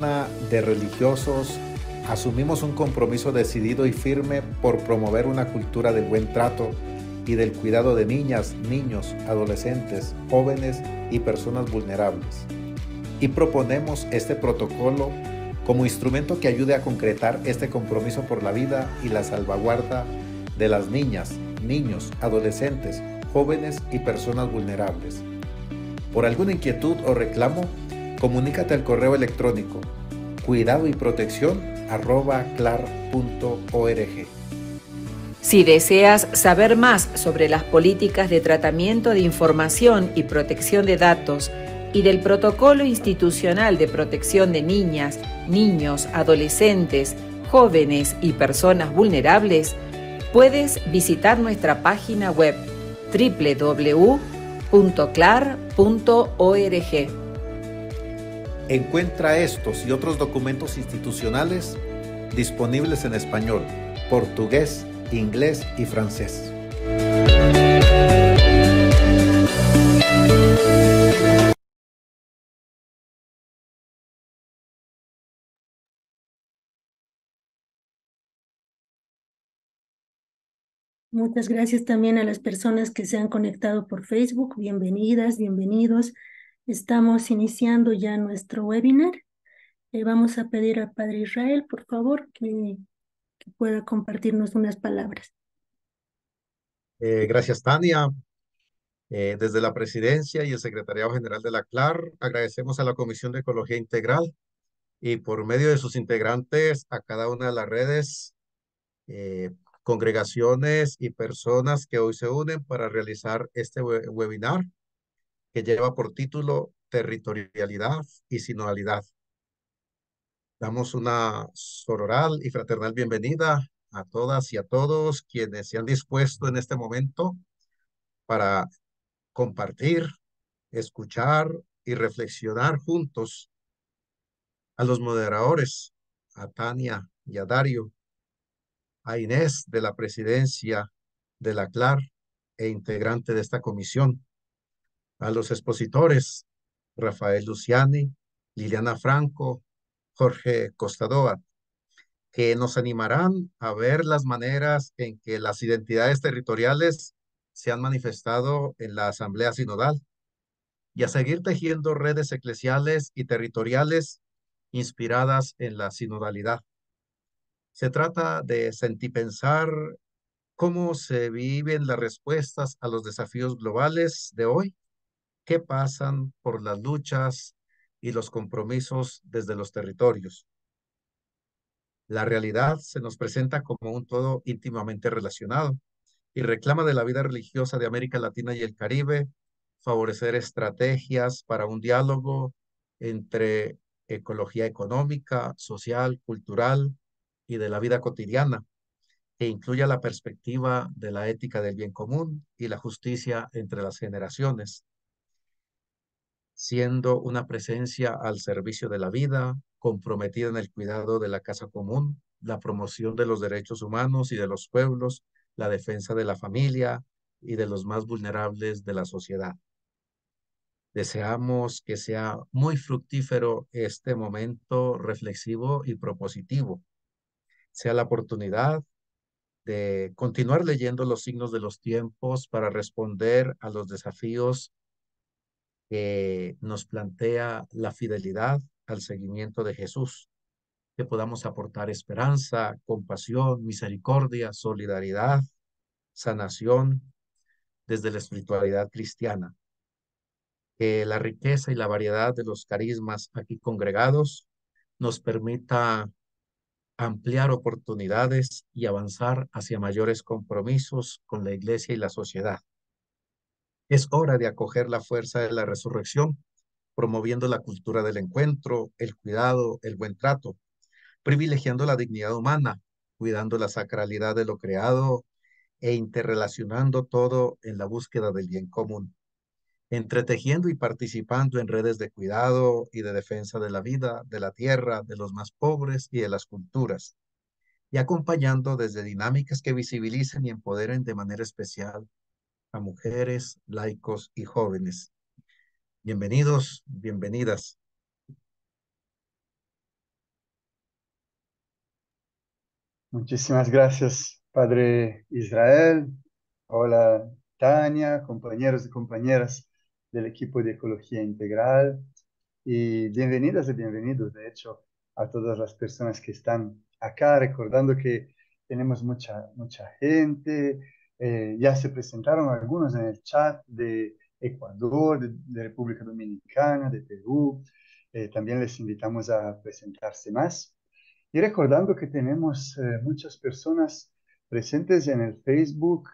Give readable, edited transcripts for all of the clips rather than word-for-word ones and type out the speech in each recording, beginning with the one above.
De religiosos, asumimos un compromiso decidido y firme por promover una cultura del buen trato y del cuidado de niñas, niños, adolescentes, jóvenes y personas vulnerables. Y proponemos este protocolo como instrumento que ayude a concretar este compromiso por la vida y la salvaguarda de las niñas, niños, adolescentes, jóvenes y personas vulnerables. Por alguna inquietud o reclamo, comunícate al correo electrónico cuidadoyprotección@clar.org. Si deseas saber más sobre las políticas de tratamiento de información y protección de datos y del protocolo institucional de protección de niñas, niños, adolescentes, jóvenes y personas vulnerables, puedes visitar nuestra página web www.clar.org. Encuentra estos y otros documentos institucionales disponibles en español, portugués, inglés y francés. Muchas gracias también a las personas que se han conectado por Facebook. Bienvenidas, bienvenidos. Estamos iniciando ya nuestro webinar. Vamos a pedir al Padre Israel, por favor, que pueda compartirnos unas palabras. Gracias, Tania. Desde la Presidencia y el Secretariado General de la CLAR, agradecemos a la Comisión de Ecología Integral y por medio de sus integrantes a cada una de las redes, congregaciones y personas que hoy se unen para realizar este webinar que lleva por título Territorialidad y Sinodalidad. Damos una sororal y fraternal bienvenida a todas y a todos quienes se han dispuesto en este momento para compartir, escuchar y reflexionar juntos. A los moderadores, a Tania y a Dario, a Inés de la Presidencia de la CLAR e integrante de esta comisión, a los expositores, Rafael Luciani, Liliana Franco, Jorge Costadova, que nos animarán a ver las maneras en que las identidades territoriales se han manifestado en la Asamblea Sinodal y a seguir tejiendo redes eclesiales y territoriales inspiradas en la sinodalidad. Se trata de sentipensar cómo se viven las respuestas a los desafíos globales de hoy, que pasan por las luchas y los compromisos desde los territorios. La realidad se nos presenta como un todo íntimamente relacionado y reclama de la vida religiosa de América Latina y el Caribe favorecer estrategias para un diálogo entre ecología económica, social, cultural y de la vida cotidiana, que incluya la perspectiva de la ética del bien común y la justicia entre las generaciones, siendo una presencia al servicio de la vida, comprometida en el cuidado de la casa común, la promoción de los derechos humanos y de los pueblos, la defensa de la familia y de los más vulnerables de la sociedad. Deseamos que sea muy fructífero este momento reflexivo y propositivo. Sea la oportunidad de continuar leyendo los signos de los tiempos para responder a los desafíos que nos plantea la fidelidad al seguimiento de Jesús, que podamos aportar esperanza, compasión, misericordia, solidaridad, sanación desde la espiritualidad cristiana. Que la riqueza y la variedad de los carismas aquí congregados nos permita ampliar oportunidades y avanzar hacia mayores compromisos con la Iglesia y la sociedad. Es hora de acoger la fuerza de la resurrección, promoviendo la cultura del encuentro, el cuidado, el buen trato, privilegiando la dignidad humana, cuidando la sacralidad de lo creado e interrelacionando todo en la búsqueda del bien común, entretejiendo y participando en redes de cuidado y de defensa de la vida, de la tierra, de los más pobres y de las culturas, y acompañando desde dinámicas que visibilicen y empoderen de manera especial a mujeres, laicos y jóvenes. Bienvenidos, bienvenidas. Muchísimas gracias, Padre Israel. Hola, Tania, compañeros y compañeras del equipo de Ecología Integral. Y bienvenidas y bienvenidos, de hecho, a todas las personas que están acá, recordando que tenemos mucha gente. Ya se presentaron algunos en el chat de Ecuador, de República Dominicana, de Perú. También les invitamos a presentarse más. Y recordando que tenemos muchas personas presentes en el Facebook,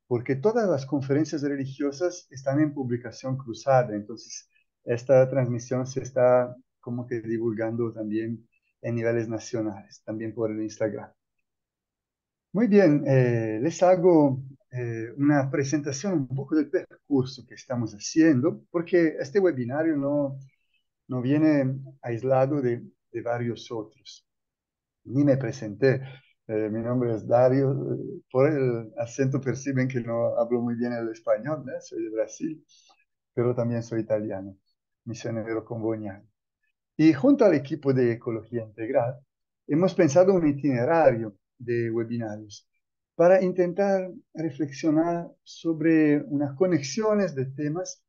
porque todas las conferencias religiosas están en publicación cruzada. Entonces, esta transmisión se está como que divulgando también en niveles nacionales, también por el Instagram. Muy bien, les hago una presentación un poco del percurso que estamos haciendo, porque este webinario no viene aislado de varios otros. Ni me presenté. Mi nombre es Dario. Por el acento perciben que no hablo muy bien el español, ¿no? Soy de Brasil, pero también soy italiano, misionero comboniano. Y junto al equipo de Ecología Integral, hemos pensado un itinerario de webinarios para intentar reflexionar sobre unas conexiones de temas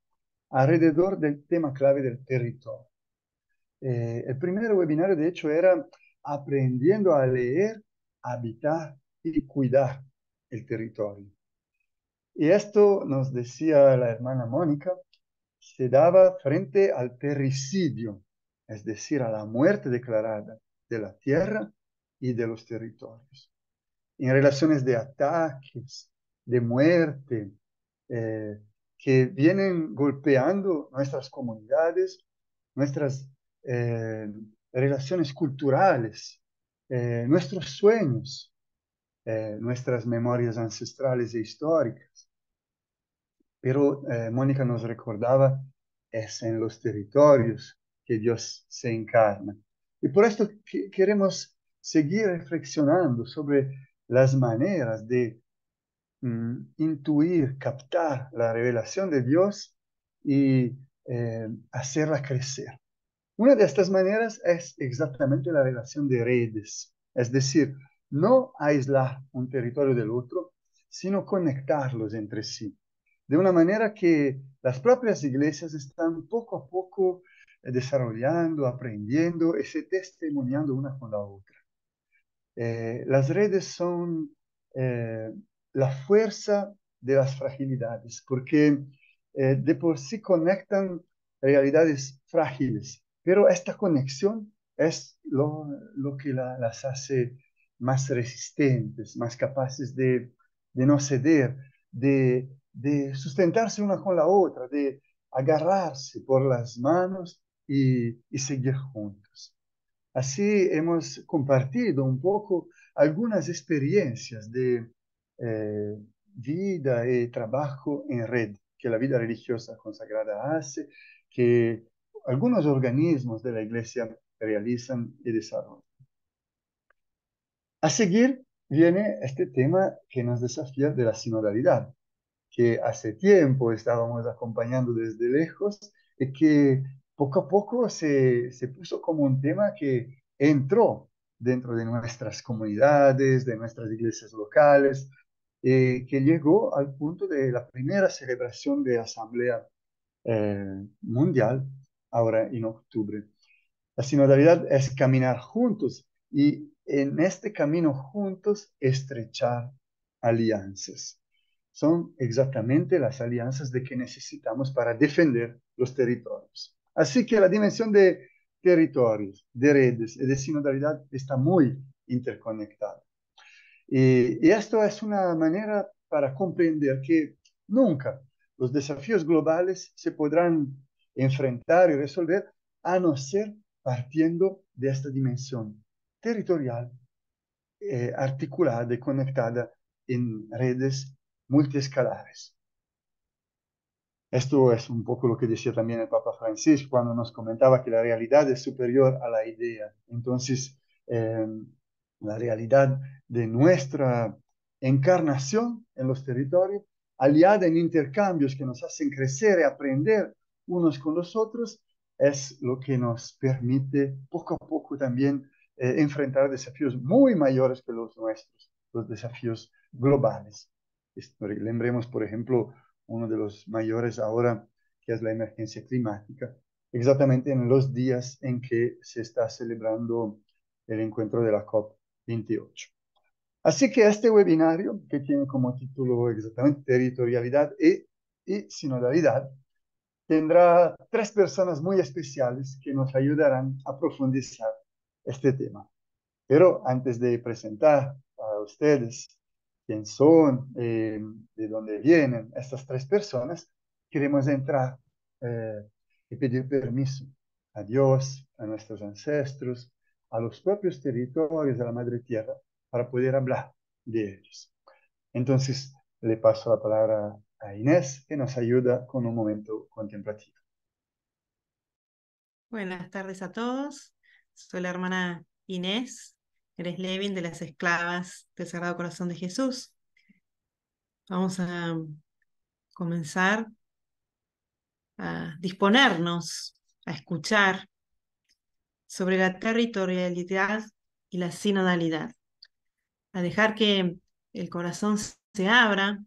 alrededor del tema clave del territorio. El primer webinario, de hecho, era aprendiendo a leer, habitar y cuidar el territorio. Y esto, nos decía la hermana Mónica, se daba frente al terricidio, es decir, a la muerte declarada de la tierra y de los territorios. En relaciones de ataques, de muerte, eh, que vienen golpeando nuestras comunidades, nuestras relaciones culturales, nuestros sueños, nuestras memorias ancestrales e históricas. Pero Mónica nos recordaba, es en los territorios que Dios se encarna. Y por esto queremos seguir reflexionando sobre las maneras de intuir, captar la revelación de Dios y hacerla crecer. Una de estas maneras es exactamente la relación de redes, es decir, no aislar un territorio del otro, sino conectarlos entre sí, de una manera que las propias iglesias están poco a poco desarrollando, aprendiendo y se testimoniando una con la otra. Las redes son la fuerza de las fragilidades, porque de por sí conectan realidades frágiles, pero esta conexión es lo que las hace más resistentes, más capaces de no ceder, de sustentarse una con la otra, de agarrarse por las manos y seguir juntos. Así hemos compartido un poco algunas experiencias de vida y trabajo en red que la vida religiosa consagrada hace, que algunos organismos de la Iglesia realizan y desarrollan. A seguir viene este tema que nos desafía de la sinodalidad, que hace tiempo estábamos acompañando desde lejos y que poco a poco se puso como un tema que entró dentro de nuestras comunidades, de nuestras iglesias locales, que llegó al punto de la primera celebración de Asamblea Mundial, ahora en octubre. La sinodalidad es caminar juntos y en este camino juntos estrechar alianzas. Son exactamente las alianzas de que necesitamos para defender los territorios. Así que la dimensión de territorios, de redes y de sinodalidad está muy interconectada. Y esto es una manera para comprender que nunca los desafíos globales se podrán enfrentar y resolver a no ser partiendo de esta dimensión territorial, articulada y conectada en redes multiescalares. Esto es un poco lo que decía también el Papa Francisco cuando nos comentaba que la realidad es superior a la idea. Entonces, la realidad de nuestra encarnación en los territorios, aliada en intercambios que nos hacen crecer y aprender unos con los otros, es lo que nos permite poco a poco también enfrentar desafíos muy mayores que los nuestros, los desafíos globales. Lembremos, por ejemplo, uno de los mayores ahora, que es la emergencia climática, exactamente en los días en que se está celebrando el encuentro de la COP28. Así que este webinario, que tiene como título exactamente territorialidad y sinodalidad, tendrá 3 personas muy especiales que nos ayudarán a profundizar este tema. Pero antes de presentar a ustedes quién son, de dónde vienen estas 3 personas, queremos entrar y pedir permiso a Dios, a nuestros ancestros, a los propios territorios de la Madre Tierra, para poder hablar de ellos. Entonces, le paso la palabra a Inés, que nos ayuda con un momento contemplativo. Buenas tardes a todos. Soy la hermana Inés Levin, de las Esclavas del Sagrado Corazón de Jesús. Vamos a comenzar a disponernos a escuchar sobre la territorialidad y la sinodalidad, a dejar que el corazón se abra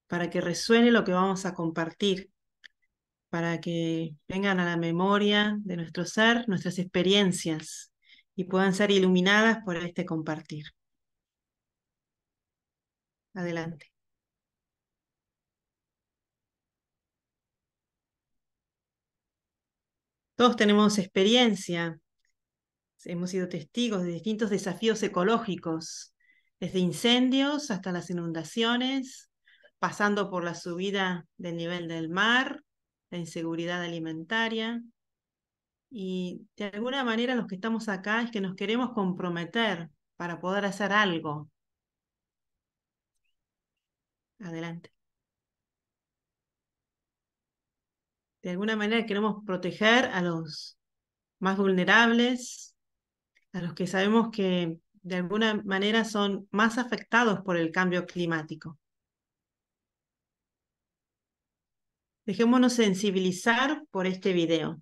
para que resuene lo que vamos a compartir, para que vengan a la memoria de nuestro ser nuestras experiencias y puedan ser iluminadas por este compartir. Adelante. Todos tenemos experiencia, hemos sido testigos de distintos desafíos ecológicos, desde incendios hasta las inundaciones, pasando por la subida del nivel del mar, la inseguridad alimentaria. Y de alguna manera los que estamos acá es que nos queremos comprometer para poder hacer algo. Adelante. De alguna manera queremos proteger a los más vulnerables, a los que sabemos que de alguna manera son más afectados por el cambio climático. Dejémonos sensibilizar por este video.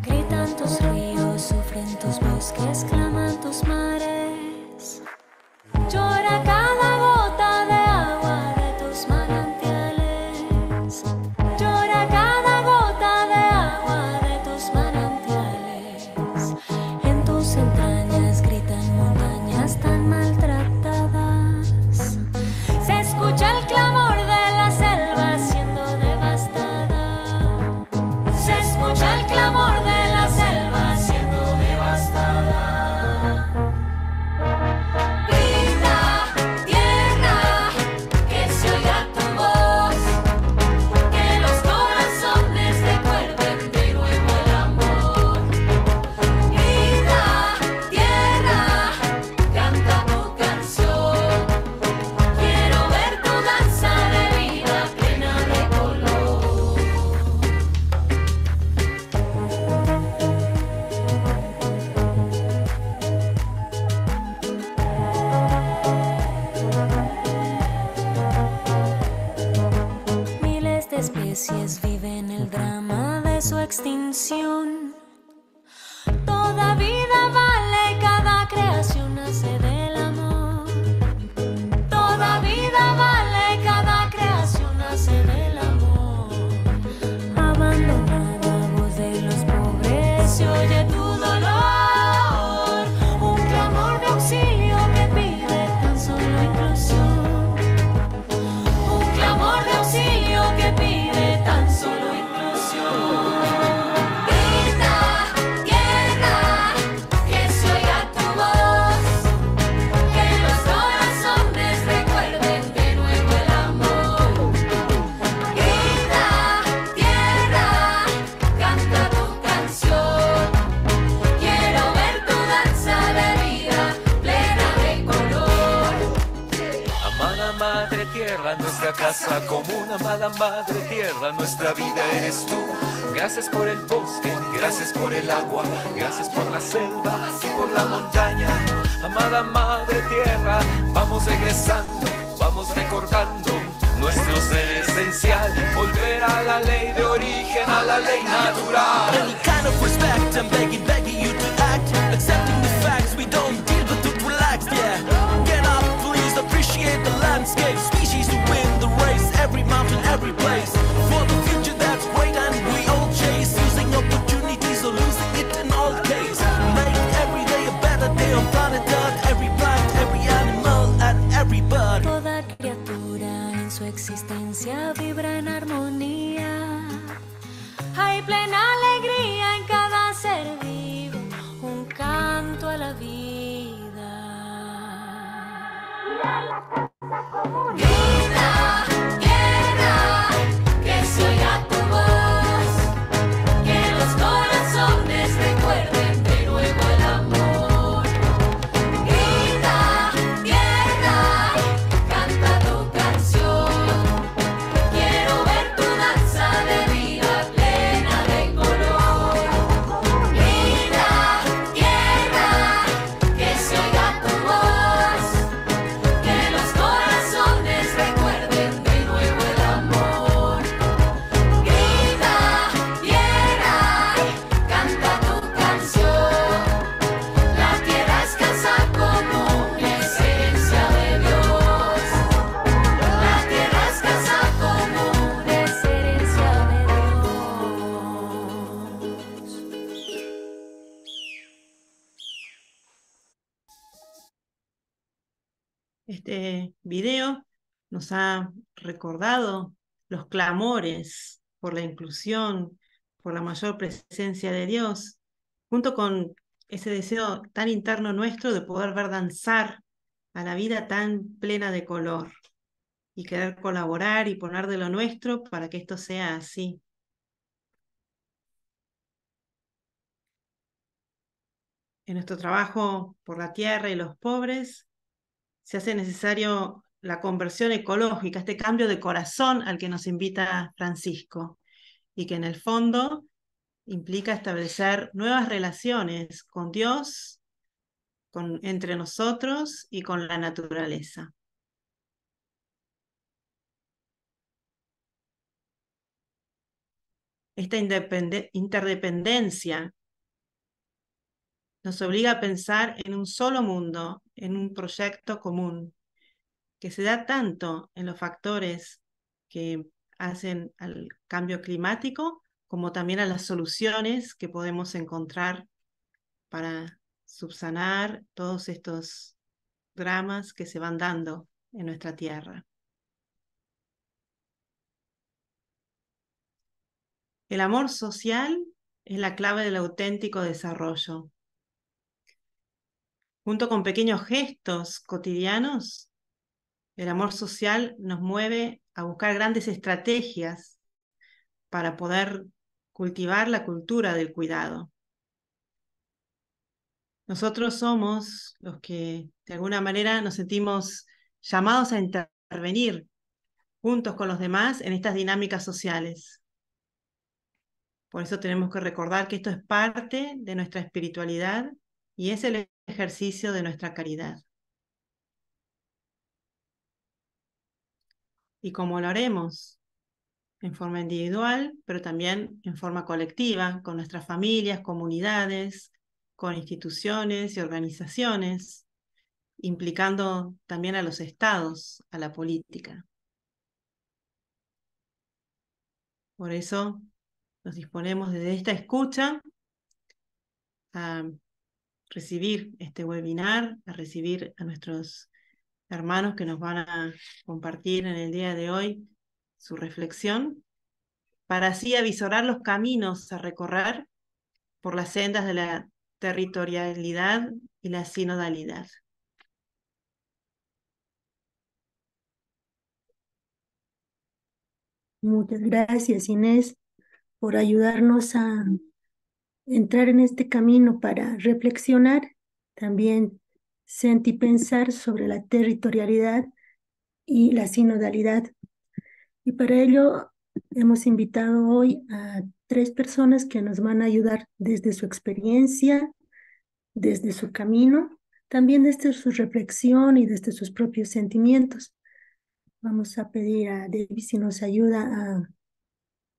Gritan tus ríos, sufren tus bosques, claman tus mares. Llora cada gota de agua de tus manantiales. Llora cada gota de agua de tus manantiales. En tus entrañas gritan montañas tan maltratadas. Se escucha el clamor de la selva siendo devastada. Se escucha el clamor de la selva siendo devastada. Especies viven el drama de su extinción. Toda vida vale, cada creación nace del amor. Toda vida vale, cada creación nace del amor. Abandonada voz de los pobres, se oye tu dolor. Un clamor de auxilio que pide tan solo inclusión. Un clamor de auxilio que pide tan solo inclusión. Grita nuestra casa común. Amada Madre Tierra, nuestra vida eres tú. Gracias por el bosque, gracias por el agua, gracias por la selva y por la montaña. Amada Madre Tierra, vamos regresando, vamos recordando nuestro ser esencial. Volver a la ley de origen, a la ley natural. Any kind of respect, I'm begging you to act. Accepting the facts, we don't deal but to relax, yeah. Get up, please, appreciate the landscape. Species to win the race, every mountain, every place. For the future that's great and we all chase. Using opportunities or losing it in all case. Make every day a better day on planet Earth. Every plant, every animal and every bird. Toda criatura en su existencia vibra en armonía. Hay plena alegría en cada ser vivo, un canto a la vida. Grita, tierra, que se oiga tu voz, que los corazones recuerden de nuevo el amor. Grita, tierra, canta tu canción. Quiero ver tu danza de vida plena de color. Grita, tierra, que se oiga tu voz, que los corazones recuerden de nuevo el amor. Grita, tierra, canta tu canción. La tierra es casa común, es herencia de Dios. La tierra es casa común, es herencia de Dios. Este video nos ha recordado los clamores por la inclusión, por la mayor presencia de Dios, junto con ese deseo tan interno nuestro de poder ver danzar a la vida tan plena de color y querer colaborar y poner de lo nuestro para que esto sea así. En nuestro trabajo por la tierra y los pobres, se hace necesario la conversión ecológica, este cambio de corazón al que nos invita Francisco, y que en el fondo implica establecer nuevas relaciones con Dios, entre nosotros y con la naturaleza. Esta interdependencia nos obliga a pensar en un solo mundo, en un proyecto común, que se da tanto en los factores que hacen al cambio climático, como también a las soluciones que podemos encontrar para subsanar todos estos dramas que se van dando en nuestra tierra. El amor social es la clave del auténtico desarrollo. Junto con pequeños gestos cotidianos, el amor social nos mueve a buscar grandes estrategias para poder cultivar la cultura del cuidado. Nosotros somos los que de alguna manera nos sentimos llamados a intervenir juntos con los demás en estas dinámicas sociales. Por eso tenemos que recordar que esto es parte de nuestra espiritualidad y es el ejercicio de nuestra caridad. Y como lo haremos en forma individual, pero también en forma colectiva, con nuestras familias, comunidades, con instituciones y organizaciones, implicando también a los estados, a la política. Por eso nos disponemos desde esta escucha a recibir este webinar, a recibir a nuestros hermanos que nos van a compartir en el día de hoy su reflexión, para así avisorar los caminos a recorrer por las sendas de la territorialidad y la sinodalidad. Muchas gracias, Inés, por ayudarnos a entrar en este camino para reflexionar, también sentir y pensar sobre la territorialidad y la sinodalidad Y para ello hemos invitado hoy a 3 personas que nos van a ayudar desde su experiencia, desde su camino, también desde su reflexión y desde sus propios sentimientos. Vamos a pedir a David si nos ayuda a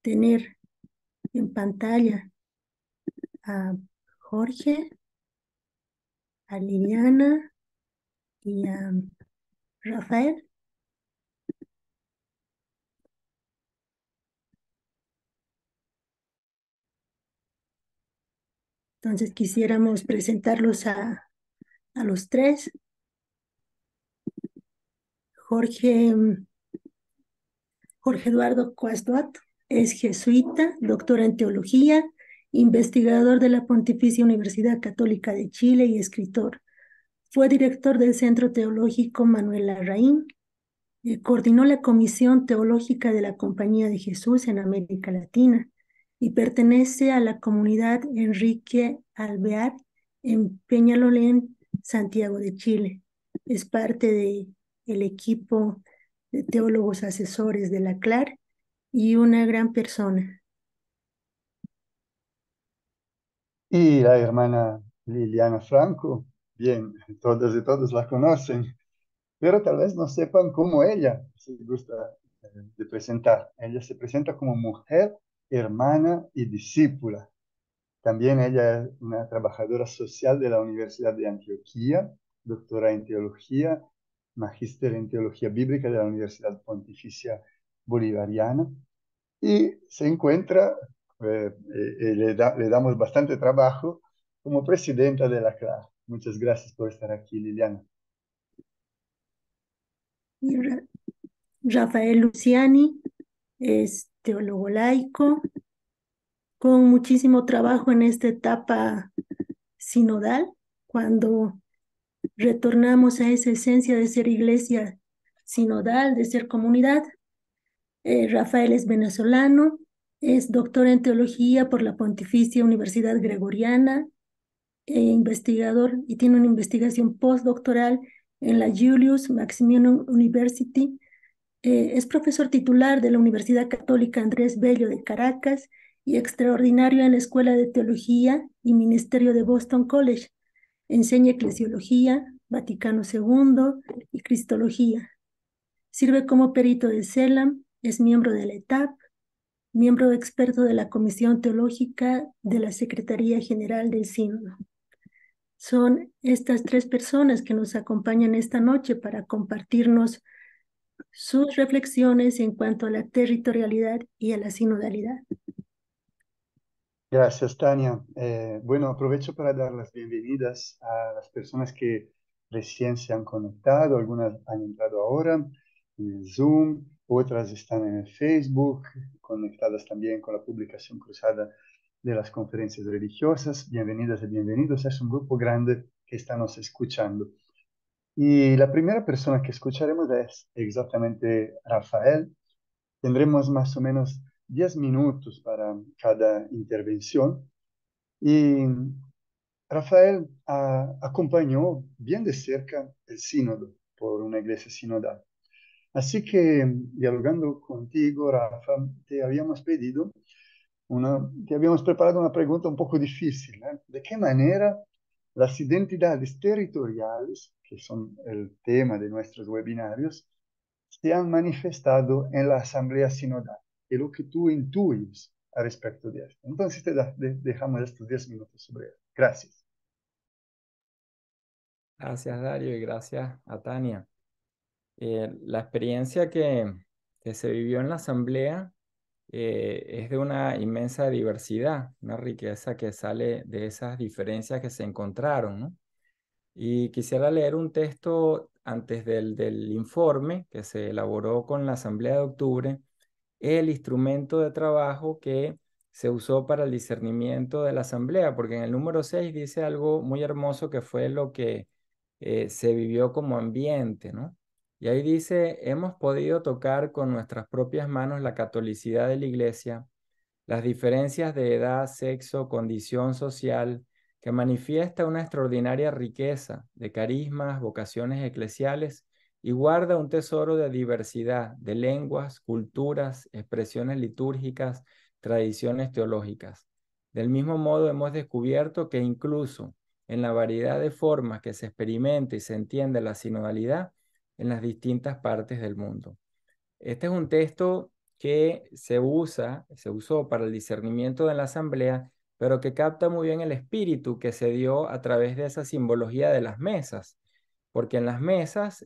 tener en pantalla a Jorge, a Liliana y a Rafael. Entonces quisiéramos presentarlos a los 3. Jorge Eduardo Coasduat es jesuita, doctor en teología, investigador de la Pontificia Universidad Católica de Chile y escritor. Fue director del Centro Teológico Manuel Larraín. Coordinó la Comisión Teológica de la Compañía de Jesús en América Latina y pertenece a la comunidad Enrique Alvear en Peñalolén, Santiago de Chile. Es parte del equipo de teólogos asesores de la CLAR y una gran persona. Y la hermana Liliana Franco, bien, todas y todos la conocen, pero tal vez no sepan cómo ella se gusta de presentar. Ella se presenta como mujer, hermana y discípula. También ella es una trabajadora social de la Universidad de Antioquía, doctora en teología, magíster en teología bíblica de la Universidad Pontificia Bolivariana y se encuentra, le damos bastante trabajo como presidenta de la CLAR. Muchas gracias por estar aquí, Liliana. Y Rafael Luciani es teólogo laico, con muchísimo trabajo en esta etapa sinodal, cuando retornamos a esa esencia de ser iglesia sinodal, de ser comunidad. Rafael es venezolano, es doctor en teología por la Pontificia Universidad Gregoriana, investigador y tiene una investigación postdoctoral en la Julius Maximilian University. Es profesor titular de la Universidad Católica Andrés Bello de Caracas y extraordinario en la Escuela de Teología y Ministerio de Boston College. Enseña eclesiología, Vaticano II y cristología. Sirve como perito de CELAM, es miembro de la ETAP, miembro experto de la Comisión Teológica de la Secretaría General del Sínodo. Son estas 3 personas que nos acompañan esta noche para compartirnos sus reflexiones en cuanto a la territorialidad y a la sinodalidad. Gracias, Tania. Bueno, aprovecho para dar las bienvenidas a las personas que recién se han conectado. Algunas han entrado ahora en el Zoom, otras están en el Facebook, conectadas también con la publicación cruzada de las conferencias religiosas. Bienvenidas y bienvenidos. Es un grupo grande que estamos escuchando. Y la primera persona que escucharemos es exactamente Rafael. Tendremos más o menos 10 minutos para cada intervención. Y Rafael acompañó bien de cerca el sínodo por una iglesia sinodal. Así que, dialogando contigo, Rafa, te habíamos preparado una pregunta un poco difícil, ¿eh? ¿De qué manera las identidades territoriales, que son el tema de nuestros webinarios, se han manifestado en la asamblea sinodal? Y lo que tú intuyes al respecto de esto. Entonces dejamos estos 10 minutos sobre eso. Gracias. Gracias, Dario, y gracias a Tania. La experiencia que se vivió en la asamblea es de una inmensa diversidad, una riqueza que sale de esas diferencias que se encontraron, ¿no? Y quisiera leer un texto antes del informe que se elaboró con la asamblea de octubre, el instrumento de trabajo que se usó para el discernimiento de la asamblea, porque en el número 6 dice algo muy hermoso que fue lo que se vivió como ambiente, ¿no? Y ahí dice, hemos podido tocar con nuestras propias manos la catolicidad de la iglesia, las diferencias de edad, sexo, condición social, que manifiesta una extraordinaria riqueza de carismas, vocaciones eclesiales y guarda un tesoro de diversidad de lenguas, culturas, expresiones litúrgicas, tradiciones teológicas. Del mismo modo, hemos descubierto que incluso en la variedad de formas que se experimenta y se entiende la sinodalidad en las distintas partes del mundo. Este es un texto que se usó para el discernimiento de la asamblea, pero que capta muy bien el espíritu que se dio a través de esa simbología de las mesas, porque en las mesas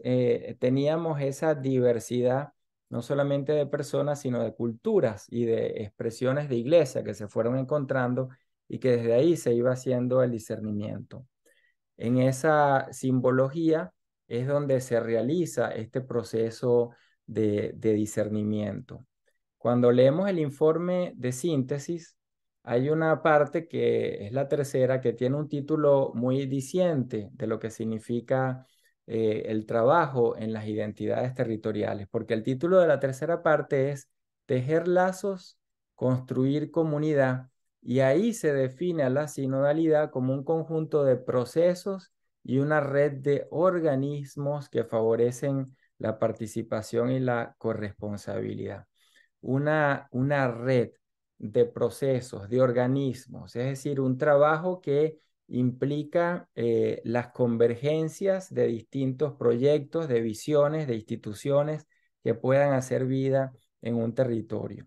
teníamos esa diversidad, no solamente de personas, sino de culturas y de expresiones de iglesia que se fueron encontrando y que desde ahí se iba haciendo el discernimiento. En esa simbología es donde se realiza este proceso de discernimiento. Cuando leemos el informe de síntesis, hay una parte que es la tercera, que tiene un título muy diciente de lo que significa el trabajo en las identidades territoriales, porque el título de la tercera parte es Tejer lazos, construir comunidad, y ahí se define a la sinodalidad como un conjunto de procesos y una red de organismos que favorecen la participación y la corresponsabilidad. Una red de procesos, de organismos, es decir, un trabajo que implica las convergencias de distintos proyectos, de visiones, de instituciones que puedan hacer vida en un territorio.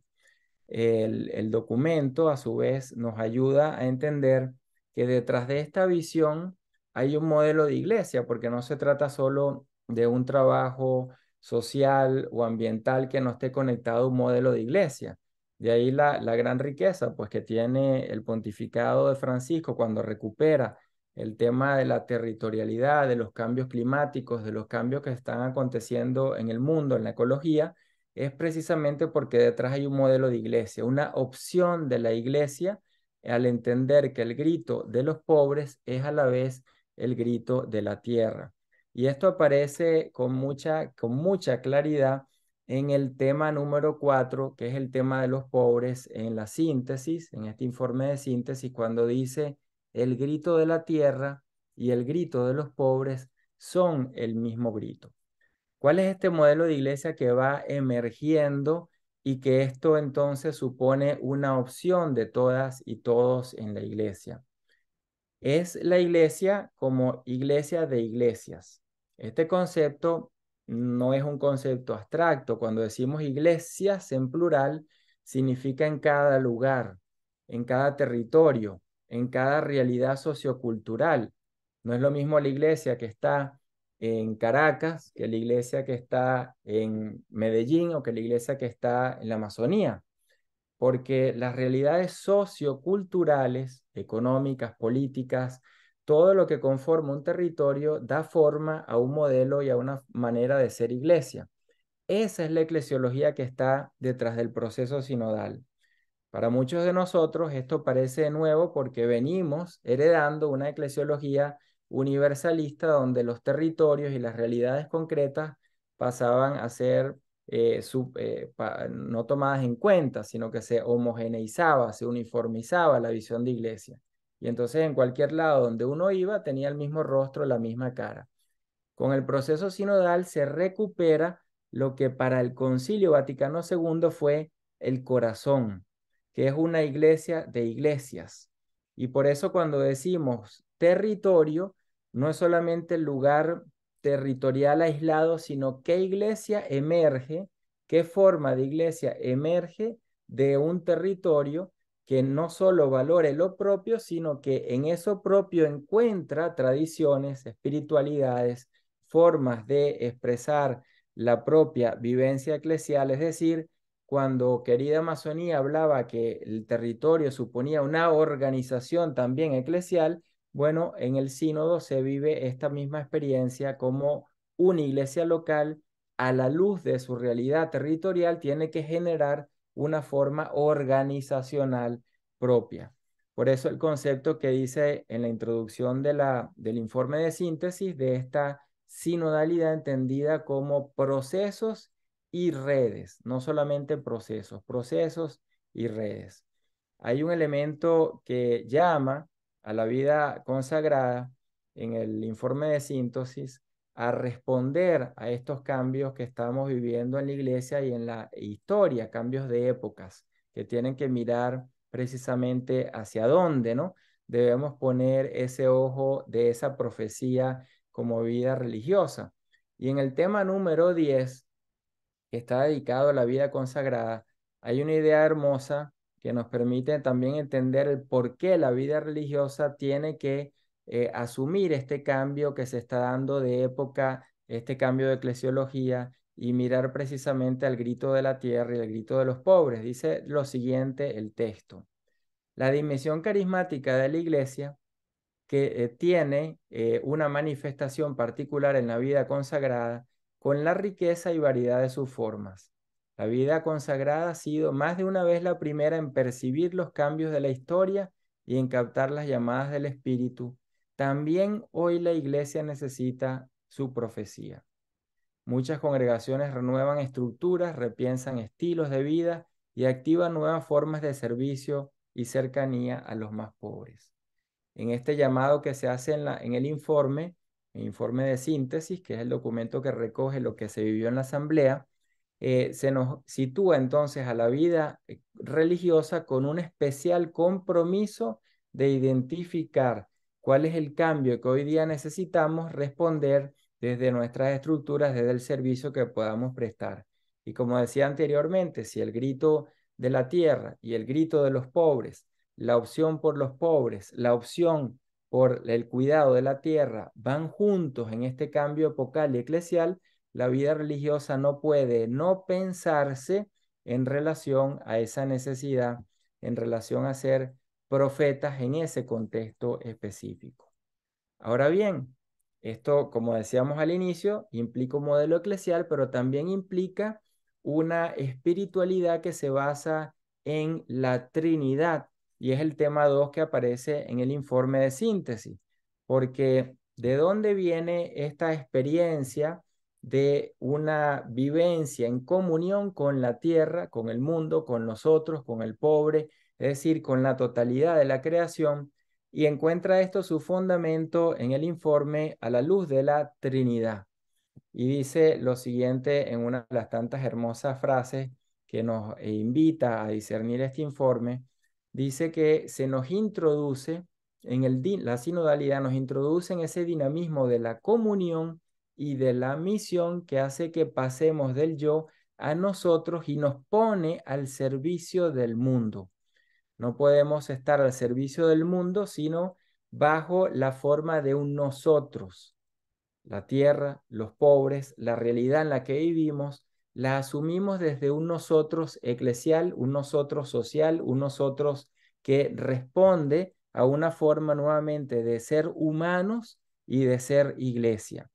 El documento, a su vez, nos ayuda a entender que detrás de esta visión hay un modelo de iglesia, porque no se trata solo de un trabajo social o ambiental que no esté conectado a un modelo de iglesia. De ahí la gran riqueza, pues, que tiene el pontificado de Francisco cuando recupera el tema de la territorialidad, de los cambios climáticos, de los cambios que están aconteciendo en el mundo, en la ecología, es precisamente porque detrás hay un modelo de iglesia, una opción de la iglesia al entender que el grito de los pobres es a la vez el grito de la tierra. Y esto aparece con mucha claridad en el tema número 4, que es el tema de los pobres en la síntesis, en este informe de síntesis, cuando dice el grito de la tierra y el grito de los pobres son el mismo grito. ¿Cuál es este modelo de iglesia que va emergiendo y que esto entonces supone una opción de todas y todos en la iglesia? Es la iglesia como iglesia de iglesias. Este concepto no es un concepto abstracto. Cuando decimos iglesias en plural, significa en cada lugar, en cada territorio, en cada realidad sociocultural. No es lo mismo la iglesia que está en Caracas que la iglesia que está en Medellín o que la iglesia que está en la Amazonía, porque las realidades socioculturales, económicas, políticas, todo lo que conforma un territorio da forma a un modelo y a una manera de ser iglesia. Esa es la eclesiología que está detrás del proceso sinodal. Para muchos de nosotros esto parece nuevo porque venimos heredando una eclesiología universalista donde los territorios y las realidades concretas pasaban a ser no tomadas en cuenta, sino que se homogeneizaba, se uniformizaba la visión de iglesia. Y entonces en cualquier lado donde uno iba tenía el mismo rostro, la misma cara. Con el proceso sinodal se recupera lo que para el Concilio Vaticano II fue el corazón, que es una iglesia de iglesias. Y por eso cuando decimos territorio, no es solamente el lugar territorial aislado, sino qué iglesia emerge, qué forma de iglesia emerge de un territorio que no solo valore lo propio, sino que en eso propio encuentra tradiciones, espiritualidades, formas de expresar la propia vivencia eclesial, es decir, cuando querida Amazonía hablaba que el territorio suponía una organización también eclesial, bueno, en el sínodo se vive esta misma experiencia como una iglesia local a la luz de su realidad territorial tiene que generar una forma organizacional propia. Por eso el concepto que dice en la introducción del informe de síntesis de esta sinodalidad entendida como procesos y redes, no solamente procesos y redes. Hay un elemento que llama a la vida consagrada en el informe de síntesis a responder a estos cambios que estamos viviendo en la iglesia y en la historia, cambios de épocas, que tienen que mirar precisamente hacia dónde, ¿no? Debemos poner ese ojo de esa profecía como vida religiosa. Y en el tema número 10, que está dedicado a la vida consagrada, hay una idea hermosa que nos permite también entender el por qué la vida religiosa tiene que asumir este cambio que se está dando de época, este cambio de eclesiología, y mirar precisamente al grito de la tierra y al grito de los pobres. Dice lo siguiente el texto: la dimensión carismática de la iglesia, que tiene una manifestación particular en la vida consagrada, con la riqueza y variedad de sus formas. La vida consagrada ha sido más de una vez la primera en percibir los cambios de la historia y en captar las llamadas del Espíritu. También hoy la iglesia necesita su profecía. Muchas congregaciones renuevan estructuras, repiensan estilos de vida y activan nuevas formas de servicio y cercanía a los más pobres. En este llamado que se hace en el informe de síntesis, que es el documento que recoge lo que se vivió en la asamblea, se nos sitúa entonces a la vida religiosa con un especial compromiso de identificar cuál es el cambio que hoy día necesitamos responder desde nuestras estructuras, desde el servicio que podamos prestar. Y como decía anteriormente, si el grito de la tierra y el grito de los pobres, la opción por los pobres, la opción por el cuidado de la tierra van juntos en este cambio epocal y eclesial, la vida religiosa no puede no pensarse en relación a esa necesidad, en relación a ser profetas en ese contexto específico. Ahora bien, esto, como decíamos al inicio, implica un modelo eclesial, pero también implica una espiritualidad que se basa en la Trinidad, y es el tema 2 que aparece en el informe de síntesis, porque ¿de dónde viene esta experiencia de una vivencia en comunión con la tierra, con el mundo, con nosotros, con el pobre, es decir, con la totalidad de la creación? Y encuentra esto su fundamento en el informe a la luz de la Trinidad. Y dice lo siguiente en una de las tantas hermosas frases que nos invita a discernir este informe. Dice que se nos introduce la sinodalidad, nos introduce en ese dinamismo de la comunión y de la misión que hace que pasemos del yo a nosotros y nos pone al servicio del mundo. No podemos estar al servicio del mundo, sino bajo la forma de un nosotros. La tierra, los pobres, la realidad en la que vivimos, la asumimos desde un nosotros eclesial, un nosotros social, un nosotros que responde a una forma nuevamente de ser humanos y de ser iglesia.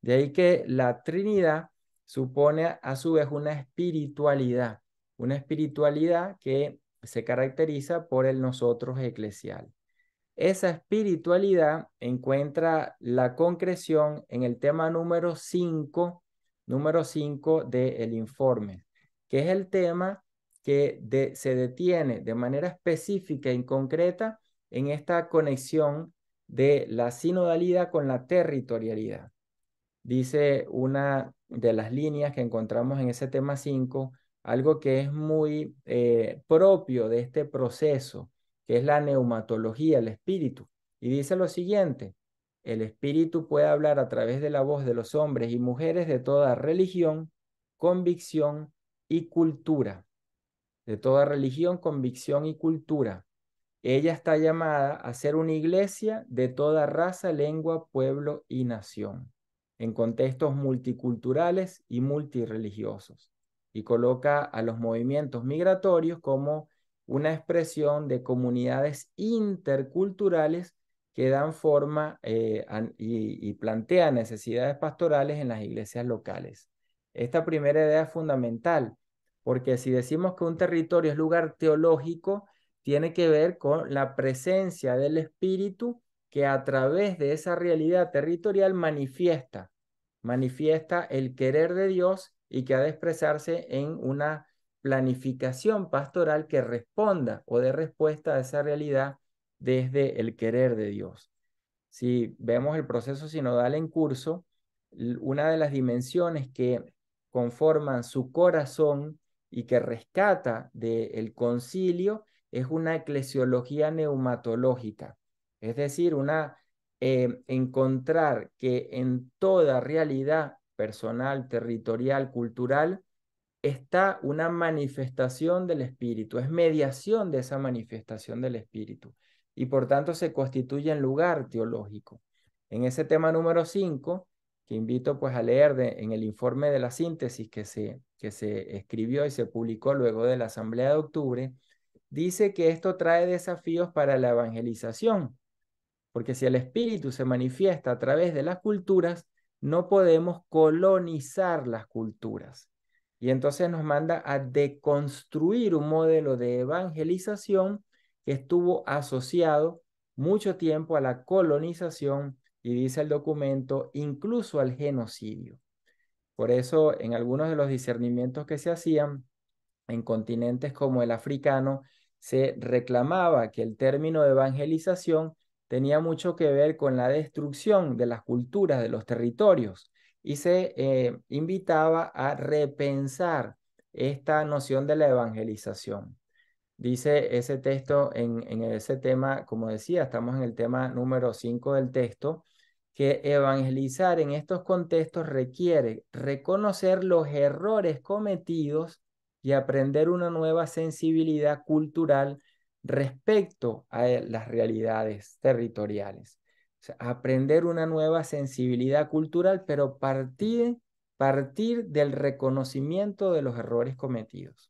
De ahí que la Trinidad supone a su vez una espiritualidad que se caracteriza por el nosotros eclesial. Esa espiritualidad encuentra la concreción en el tema número 5 del informe, que es el tema que se detiene de manera específica y concreta en esta conexión de la sinodalidad con la territorialidad. Dice una de las líneas que encontramos en ese tema 5, algo que es muy propio de este proceso, que es la neumatología, el espíritu. Y dice lo siguiente: el espíritu puede hablar a través de la voz de los hombres y mujeres de toda religión, convicción y cultura. De toda religión, convicción y cultura. Ella está llamada a ser una iglesia de toda raza, lengua, pueblo y nación, en contextos multiculturales y multireligiosos, y coloca a los movimientos migratorios como una expresión de comunidades interculturales que dan forma y plantean necesidades pastorales en las iglesias locales. Esta primera idea es fundamental, porque si decimos que un territorio es lugar teológico, tiene que ver con la presencia del Espíritu que a través de esa realidad territorial manifiesta el querer de Dios y que ha de expresarse en una planificación pastoral que responda o dé respuesta a esa realidad desde el querer de Dios. Si vemos el proceso sinodal en curso, una de las dimensiones que conforman su corazón y que rescata del concilio es una eclesiología neumatológica, es decir, encontrar que en toda realidad personal, territorial, cultural, está una manifestación del espíritu, es mediación de esa manifestación del espíritu y por tanto se constituye en lugar teológico. En ese tema número 5, que invito pues a leer en el informe de la síntesis que se escribió y se publicó luego de la Asamblea de Octubre, dice que esto trae desafíos para la evangelización, porque si el espíritu se manifiesta a través de las culturas, no podemos colonizar las culturas. Y entonces nos manda a deconstruir un modelo de evangelización que estuvo asociado mucho tiempo a la colonización y dice el documento, incluso al genocidio. Por eso, en algunos de los discernimientos que se hacían en continentes como el africano, se reclamaba que el término de evangelización tenía mucho que ver con la destrucción de las culturas, de los territorios, y se invitaba a repensar esta noción de la evangelización. Dice ese texto en ese tema, como decía, estamos en el tema número 5 del texto, que evangelizar en estos contextos requiere reconocer los errores cometidos y aprender una nueva sensibilidad cultural respecto a las realidades territoriales. O sea, aprender una nueva sensibilidad cultural, pero partir del reconocimiento de los errores cometidos.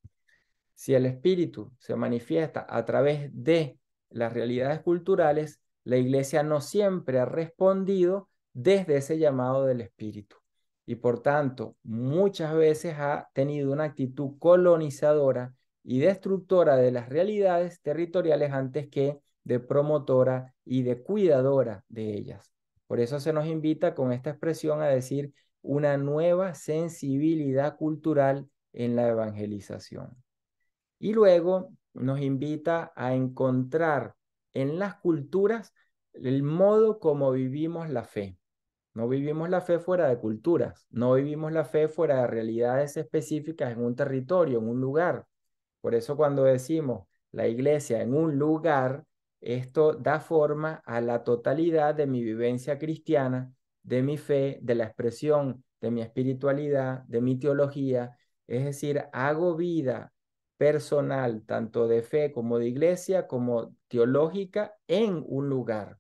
Si el espíritu se manifiesta a través de las realidades culturales, la Iglesia no siempre ha respondido desde ese llamado del espíritu. Y por tanto, muchas veces ha tenido una actitud colonizadora y destructora de las realidades territoriales antes que de promotora y de cuidadora de ellas. Por eso se nos invita con esta expresión a decir una nueva sensibilidad cultural en la evangelización. Y luego nos invita a encontrar en las culturas el modo como vivimos la fe. No vivimos la fe fuera de culturas, no vivimos la fe fuera de realidades específicas en un territorio, en un lugar. Por eso cuando decimos la iglesia en un lugar, esto da forma a la totalidad de mi vivencia cristiana, de mi fe, de la expresión de mi espiritualidad, de mi teología. Es decir, hago vida personal, tanto de fe como de iglesia, como teológica, en un lugar,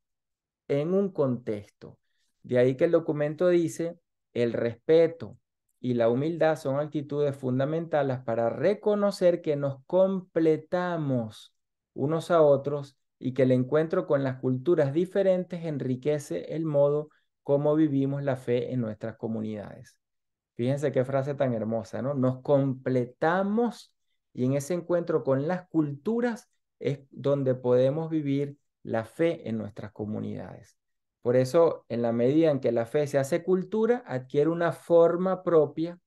en un contexto. De ahí que el documento dice, el respeto y la humildad son actitudes fundamentales para reconocer que nos completamos unos a otros y que el encuentro con las culturas diferentes enriquece el modo como vivimos la fe en nuestras comunidades. Fíjense qué frase tan hermosa, ¿no? Nos completamos y en ese encuentro con las culturas es donde podemos vivir la fe en nuestras comunidades. Por eso, en la medida en que la fe se hace cultura, adquiere una forma propia,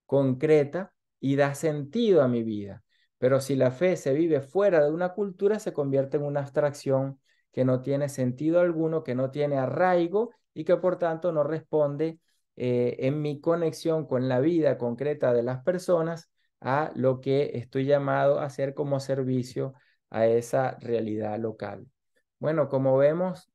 concreta y da sentido a mi vida. Pero si la fe se vive fuera de una cultura, se convierte en una abstracción que no tiene sentido alguno, que no tiene arraigo y que por tanto no responde en mi conexión con la vida concreta de las personas a lo que estoy llamado a hacer como servicio a esa realidad local. Bueno, como vemos,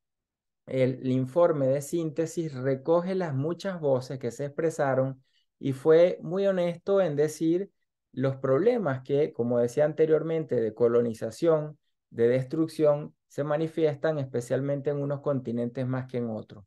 el informe de síntesis recoge las muchas voces que se expresaron y fue muy honesto en decir los problemas que, como decía anteriormente, de colonización, de destrucción, se manifiestan especialmente en unos continentes más que en otros.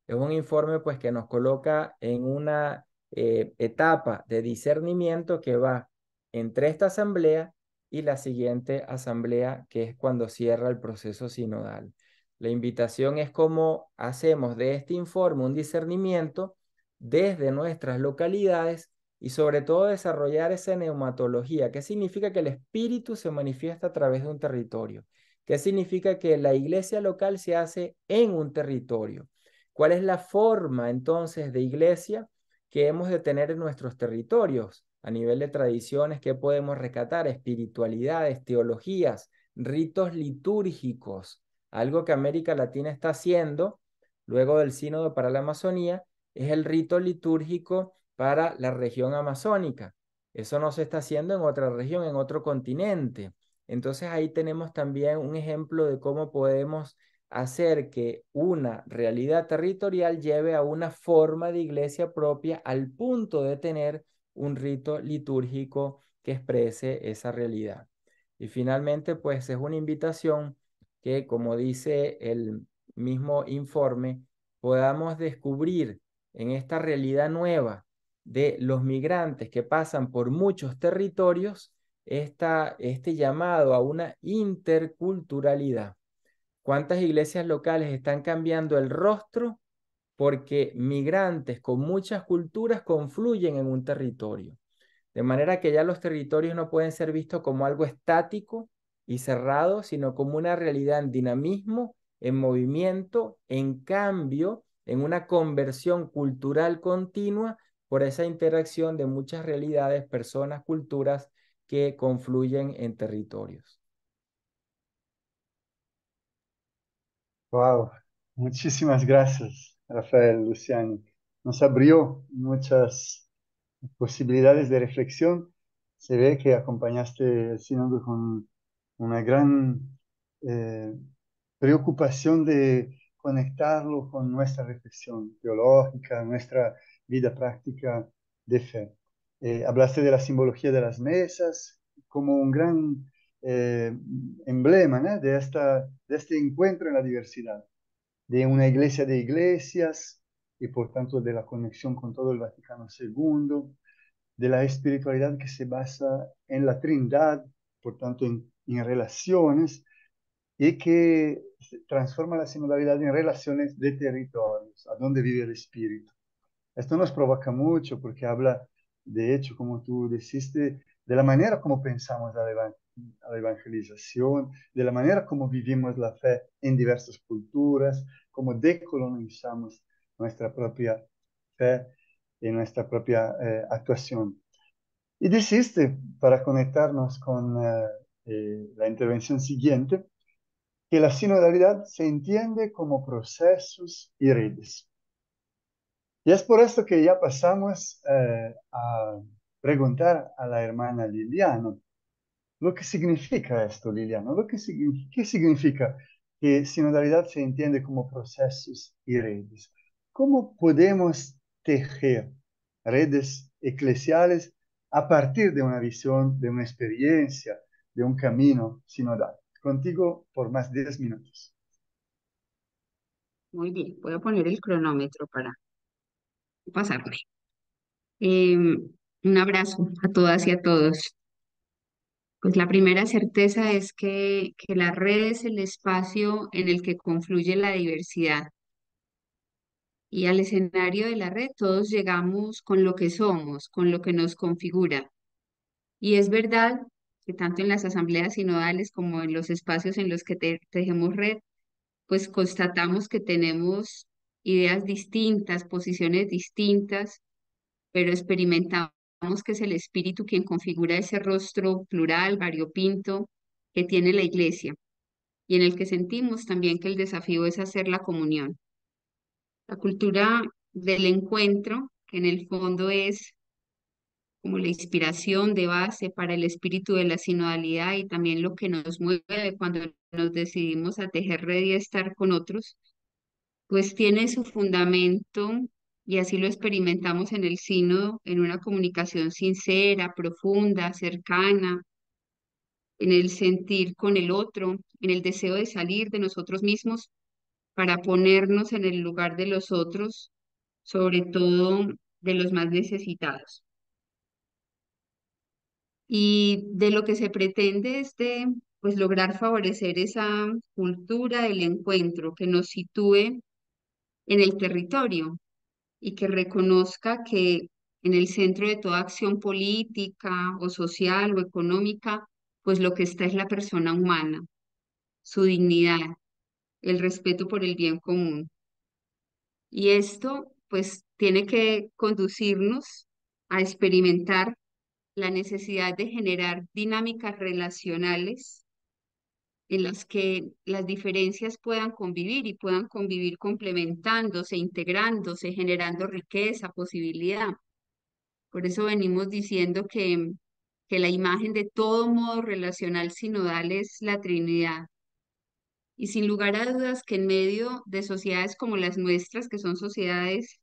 Es un informe pues que nos coloca en una etapa de discernimiento que va entre esta asamblea y la siguiente asamblea, que es cuando cierra el proceso sinodal. La invitación es cómo hacemos de este informe un discernimiento desde nuestras localidades y sobre todo desarrollar esa neumatología. ¿Qué significa que el espíritu se manifiesta a través de un territorio? ¿Qué significa que la iglesia local se hace en un territorio? ¿Cuál es la forma entonces de iglesia que hemos de tener en nuestros territorios? A nivel de tradiciones, ¿qué podemos rescatar? Espiritualidades, teologías, ritos litúrgicos, algo que América Latina está haciendo luego del Sínodo para la Amazonía, es el rito litúrgico para la región amazónica. Eso no se está haciendo en otra región, en otro continente. Entonces ahí tenemos también un ejemplo de cómo podemos hacer que una realidad territorial lleve a una forma de iglesia propia al punto de tener un rito litúrgico que exprese esa realidad. Y finalmente, pues es una invitación que, como dice el mismo informe, podamos descubrir en esta realidad nueva de los migrantes que pasan por muchos territorios, este llamado a una interculturalidad. ¿Cuántas iglesias locales están cambiando el rostro porque migrantes con muchas culturas confluyen en un territorio? De manera que ya los territorios no pueden ser vistos como algo estático y cerrado, sino como una realidad en dinamismo, en movimiento, en cambio, en una conversión cultural continua por esa interacción de muchas realidades, personas, culturas que confluyen en territorios. Wow, muchísimas gracias, Rafael, Luciano. Nos abrió muchas posibilidades de reflexión. Se ve que acompañaste el sínodo con una gran eh, preocupación de conectarlo con nuestra reflexión teológica, nuestra vida práctica de fe. Hablaste de la simbología de las mesas como un gran emblema, ¿no? de este encuentro en la diversidad, de una iglesia de iglesias y por tanto de la conexión con todo el Vaticano II, de la espiritualidad que se basa en la Trindad, por tanto en relaciones, y que transforma la sinodalidad en relaciones de territorios, a donde vive el espíritu. Esto nos provoca mucho porque habla, de hecho, como tú dijiste, de la manera como pensamos a la evangelización, de la manera como vivimos la fe en diversas culturas, cómo decolonizamos nuestra propia fe y nuestra propia actuación. Y dijiste, para conectarnos con la intervención siguiente, que la sinodalidad se entiende como procesos y redes. Y es por esto que ya pasamos a preguntar a la hermana Liliana lo que significa esto, Liliana. ¿Qué significa que sinodalidad se entiende como procesos y redes? ¿Cómo podemos tejer redes eclesiales a partir de una visión, de una experiencia, de un camino sinodal? Contigo por más 10 minutos. Muy bien, voy a poner el cronómetro para pasarme. Un abrazo a todas y a todos. Pues la primera certeza es que la red es el espacio en el que confluye la diversidad. Y al escenario de la red todos llegamos con lo que somos, con lo que nos configura. Y es verdad que tanto en las asambleas sinodales como en los espacios en los que tejemos red, pues constatamos que tenemos ideas distintas, posiciones distintas, pero experimentamos que es el espíritu quien configura ese rostro plural, variopinto que tiene la iglesia y en el que sentimos también que el desafío es hacer la comunión. La cultura del encuentro, que en el fondo es como la inspiración de base para el espíritu de la sinodalidad y también lo que nos mueve cuando nos decidimos a tejer red y a estar con otros, pues tiene su fundamento, y así lo experimentamos en el sínodo, en una comunicación sincera, profunda, cercana, en el sentir con el otro, en el deseo de salir de nosotros mismos para ponernos en el lugar de los otros, sobre todo de los más necesitados. Y de lo que se pretende es de, pues, lograr favorecer esa cultura del encuentro que nos sitúe en el territorio y que reconozca que en el centro de toda acción política o social o económica, pues lo que está es la persona humana, su dignidad, el respeto por el bien común. Y esto, pues, tiene que conducirnos a experimentar la necesidad de generar dinámicas relacionales en las que las diferencias puedan convivir y puedan convivir complementándose, integrándose, generando riqueza, posibilidad. Por eso venimos diciendo que la imagen de todo modo relacional sinodal es la Trinidad. Y sin lugar a dudas que en medio de sociedades como las nuestras, que son sociedades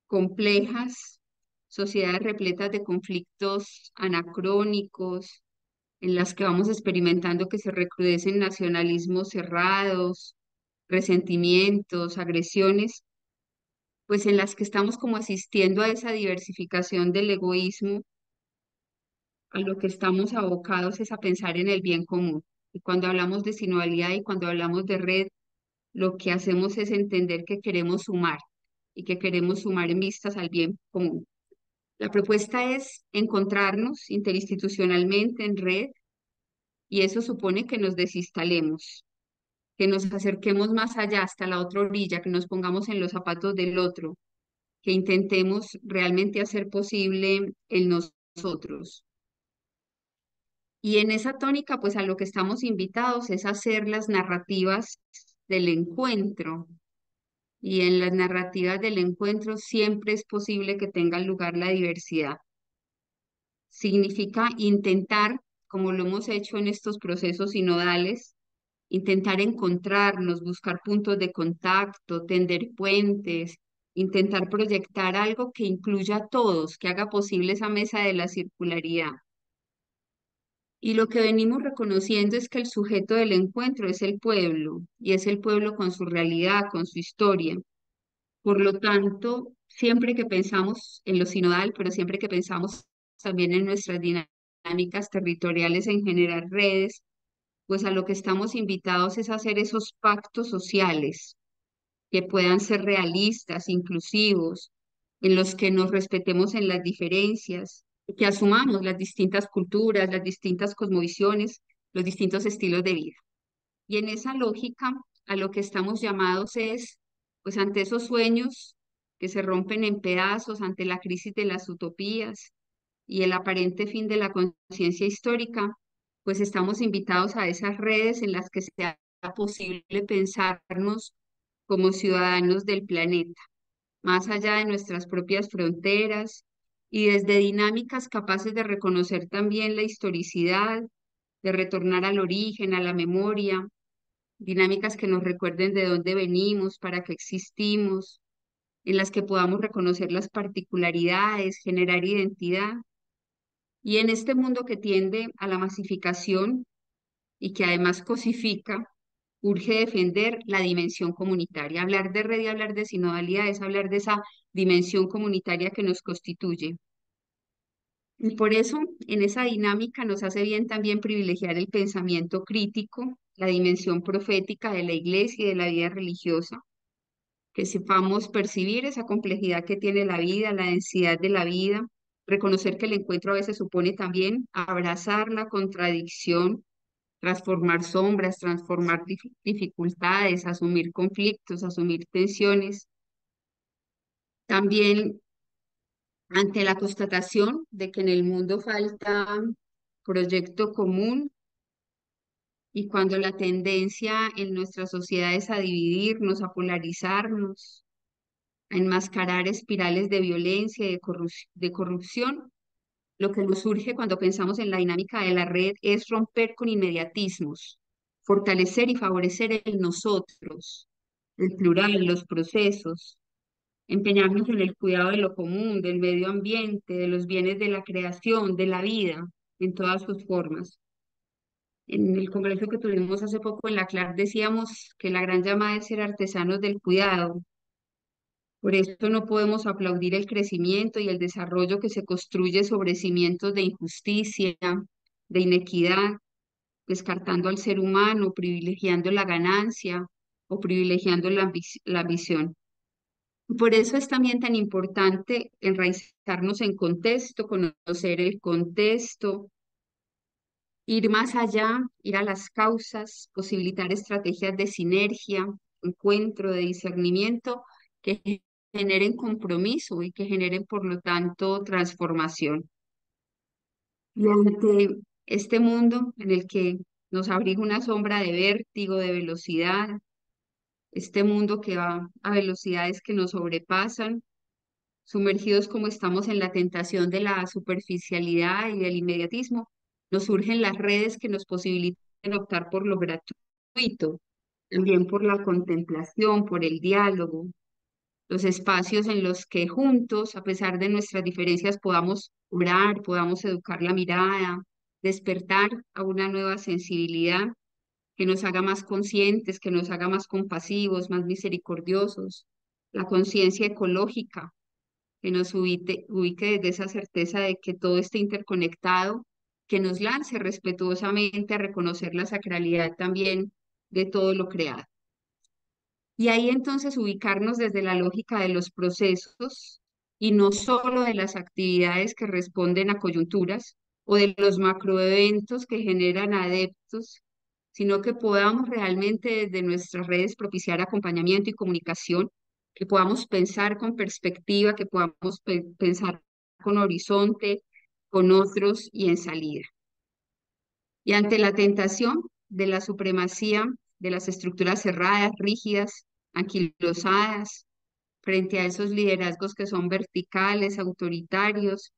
complejas, sociedades repletas de conflictos anacrónicos, en las que vamos experimentando que se recrudecen nacionalismos cerrados, resentimientos, agresiones, pues en las que estamos como asistiendo a esa diversificación del egoísmo, a lo que estamos abocados es a pensar en el bien común. Y cuando hablamos de sinodalidad y cuando hablamos de red, lo que hacemos es entender que queremos sumar y que queremos sumar en vistas al bien común. La propuesta es encontrarnos interinstitucionalmente en red y eso supone que nos desinstalemos, que nos acerquemos más allá hasta la otra orilla, que nos pongamos en los zapatos del otro, que intentemos realmente hacer posible el nosotros. Y en esa tónica, pues a lo que estamos invitados es a hacer las narrativas del encuentro. Y en las narrativas del encuentro siempre es posible que tenga lugar la diversidad. Significa intentar, como lo hemos hecho en estos procesos sinodales, intentar encontrarnos, buscar puntos de contacto, tender puentes, intentar proyectar algo que incluya a todos, que haga posible esa mesa de la circularidad. Y lo que venimos reconociendo es que el sujeto del encuentro es el pueblo, y es el pueblo con su realidad, con su historia. Por lo tanto, siempre que pensamos en lo sinodal, pero siempre que pensamos también en nuestras dinámicas territoriales en generar redes, pues a lo que estamos invitados es a hacer esos pactos sociales que puedan ser realistas, inclusivos, en los que nos respetemos en las diferencias, que asumamos las distintas culturas, las distintas cosmovisiones, los distintos estilos de vida. Y en esa lógica, a lo que estamos llamados es, pues ante esos sueños que se rompen en pedazos, ante la crisis de las utopías y el aparente fin de la conciencia histórica, pues estamos invitados a esas redes en las que sea posible pensarnos como ciudadanos del planeta, más allá de nuestras propias fronteras y desde dinámicas capaces de reconocer también la historicidad, de retornar al origen, a la memoria, dinámicas que nos recuerden de dónde venimos, para qué existimos, en las que podamos reconocer las particularidades, generar identidad. Y en este mundo que tiende a la masificación y que además cosifica, urge defender la dimensión comunitaria. Hablar de red y hablar de sinodalidad es hablar de esa dimensión comunitaria que nos constituye. Y por eso, en esa dinámica nos hace bien también privilegiar el pensamiento crítico, la dimensión profética de la iglesia y de la vida religiosa, que sepamos percibir esa complejidad que tiene la vida, la densidad de la vida, reconocer que el encuentro a veces supone también abrazar la contradicción, transformar sombras, transformar dificultades, asumir conflictos, asumir tensiones. También ante la constatación de que en el mundo falta proyecto común y cuando la tendencia en nuestra sociedad es a dividirnos, a polarizarnos, a enmascarar espirales de violencia y de corrupción, lo que nos surge cuando pensamos en la dinámica de la red es romper con inmediatismos, fortalecer y favorecer el nosotros, el plural, los procesos, empeñarnos en el cuidado de lo común, del medio ambiente, de los bienes de la creación, de la vida, en todas sus formas. En el congreso que tuvimos hace poco en la CLAC decíamos que la gran llamada es ser artesanos del cuidado. Por esto no podemos aplaudir el crecimiento y el desarrollo que se construye sobre cimientos de injusticia, de inequidad, descartando al ser humano, privilegiando la ganancia o privilegiando la ambición. Por eso es también tan importante enraizarnos en contexto, conocer el contexto, ir más allá, ir a las causas, posibilitar estrategias de sinergia, encuentro, de discernimiento que generen compromiso y que generen, por lo tanto, transformación. Y ante este mundo en el que nos abriga una sombra de vértigo, de velocidad, este mundo que va a velocidades que nos sobrepasan, sumergidos como estamos en la tentación de la superficialidad y del inmediatismo, nos surgen las redes que nos posibilitan optar por lo gratuito, también por la contemplación, por el diálogo, los espacios en los que juntos, a pesar de nuestras diferencias, podamos orar, podamos educar la mirada, despertar a una nueva sensibilidad que nos haga más conscientes, que nos haga más compasivos, más misericordiosos, la conciencia ecológica, que nos ubique desde esa certeza de que todo está interconectado, que nos lance respetuosamente a reconocer la sacralidad también de todo lo creado. Y ahí entonces ubicarnos desde la lógica de los procesos y no solo de las actividades que responden a coyunturas o de los macroeventos que generan adeptos, sino que podamos realmente desde nuestras redes propiciar acompañamiento y comunicación, que podamos pensar con perspectiva, que podamos pensar con horizonte, con otros y en salida. Y ante la tentación de la supremacía de las estructuras cerradas, rígidas, anquilosadas, frente a esos liderazgos que son verticales, autoritarios,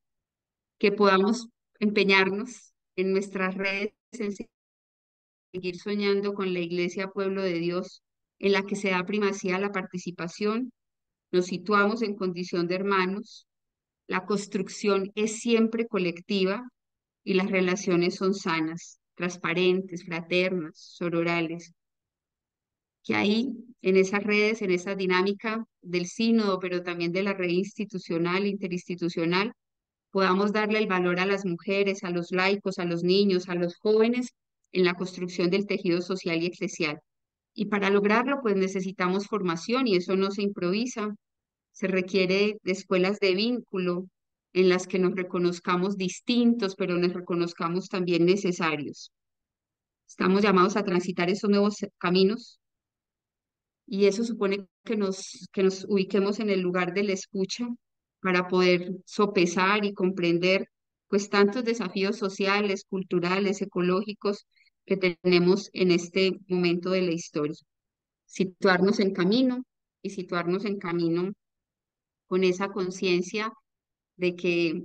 que podamos empeñarnos en nuestras redes, en seguir soñando con la Iglesia Pueblo de Dios, en la que se da primacía a la participación, nos situamos en condición de hermanos, la construcción es siempre colectiva y las relaciones son sanas, transparentes, fraternas, sororales, que ahí en esas redes, en esa dinámica del sínodo, pero también de la red institucional, interinstitucional, podamos darle el valor a las mujeres, a los laicos, a los niños, a los jóvenes en la construcción del tejido social y eclesial. Y para lograrlo, pues necesitamos formación y eso no se improvisa. Se requiere de escuelas de vínculo en las que nos reconozcamos distintos, pero nos reconozcamos también necesarios. Estamos llamados a transitar esos nuevos caminos y eso supone que nos ubiquemos en el lugar de la escucha para poder sopesar y comprender pues tantos desafíos sociales, culturales, ecológicos que tenemos en este momento de la historia. Situarnos en camino y situarnos en camino con esa conciencia de que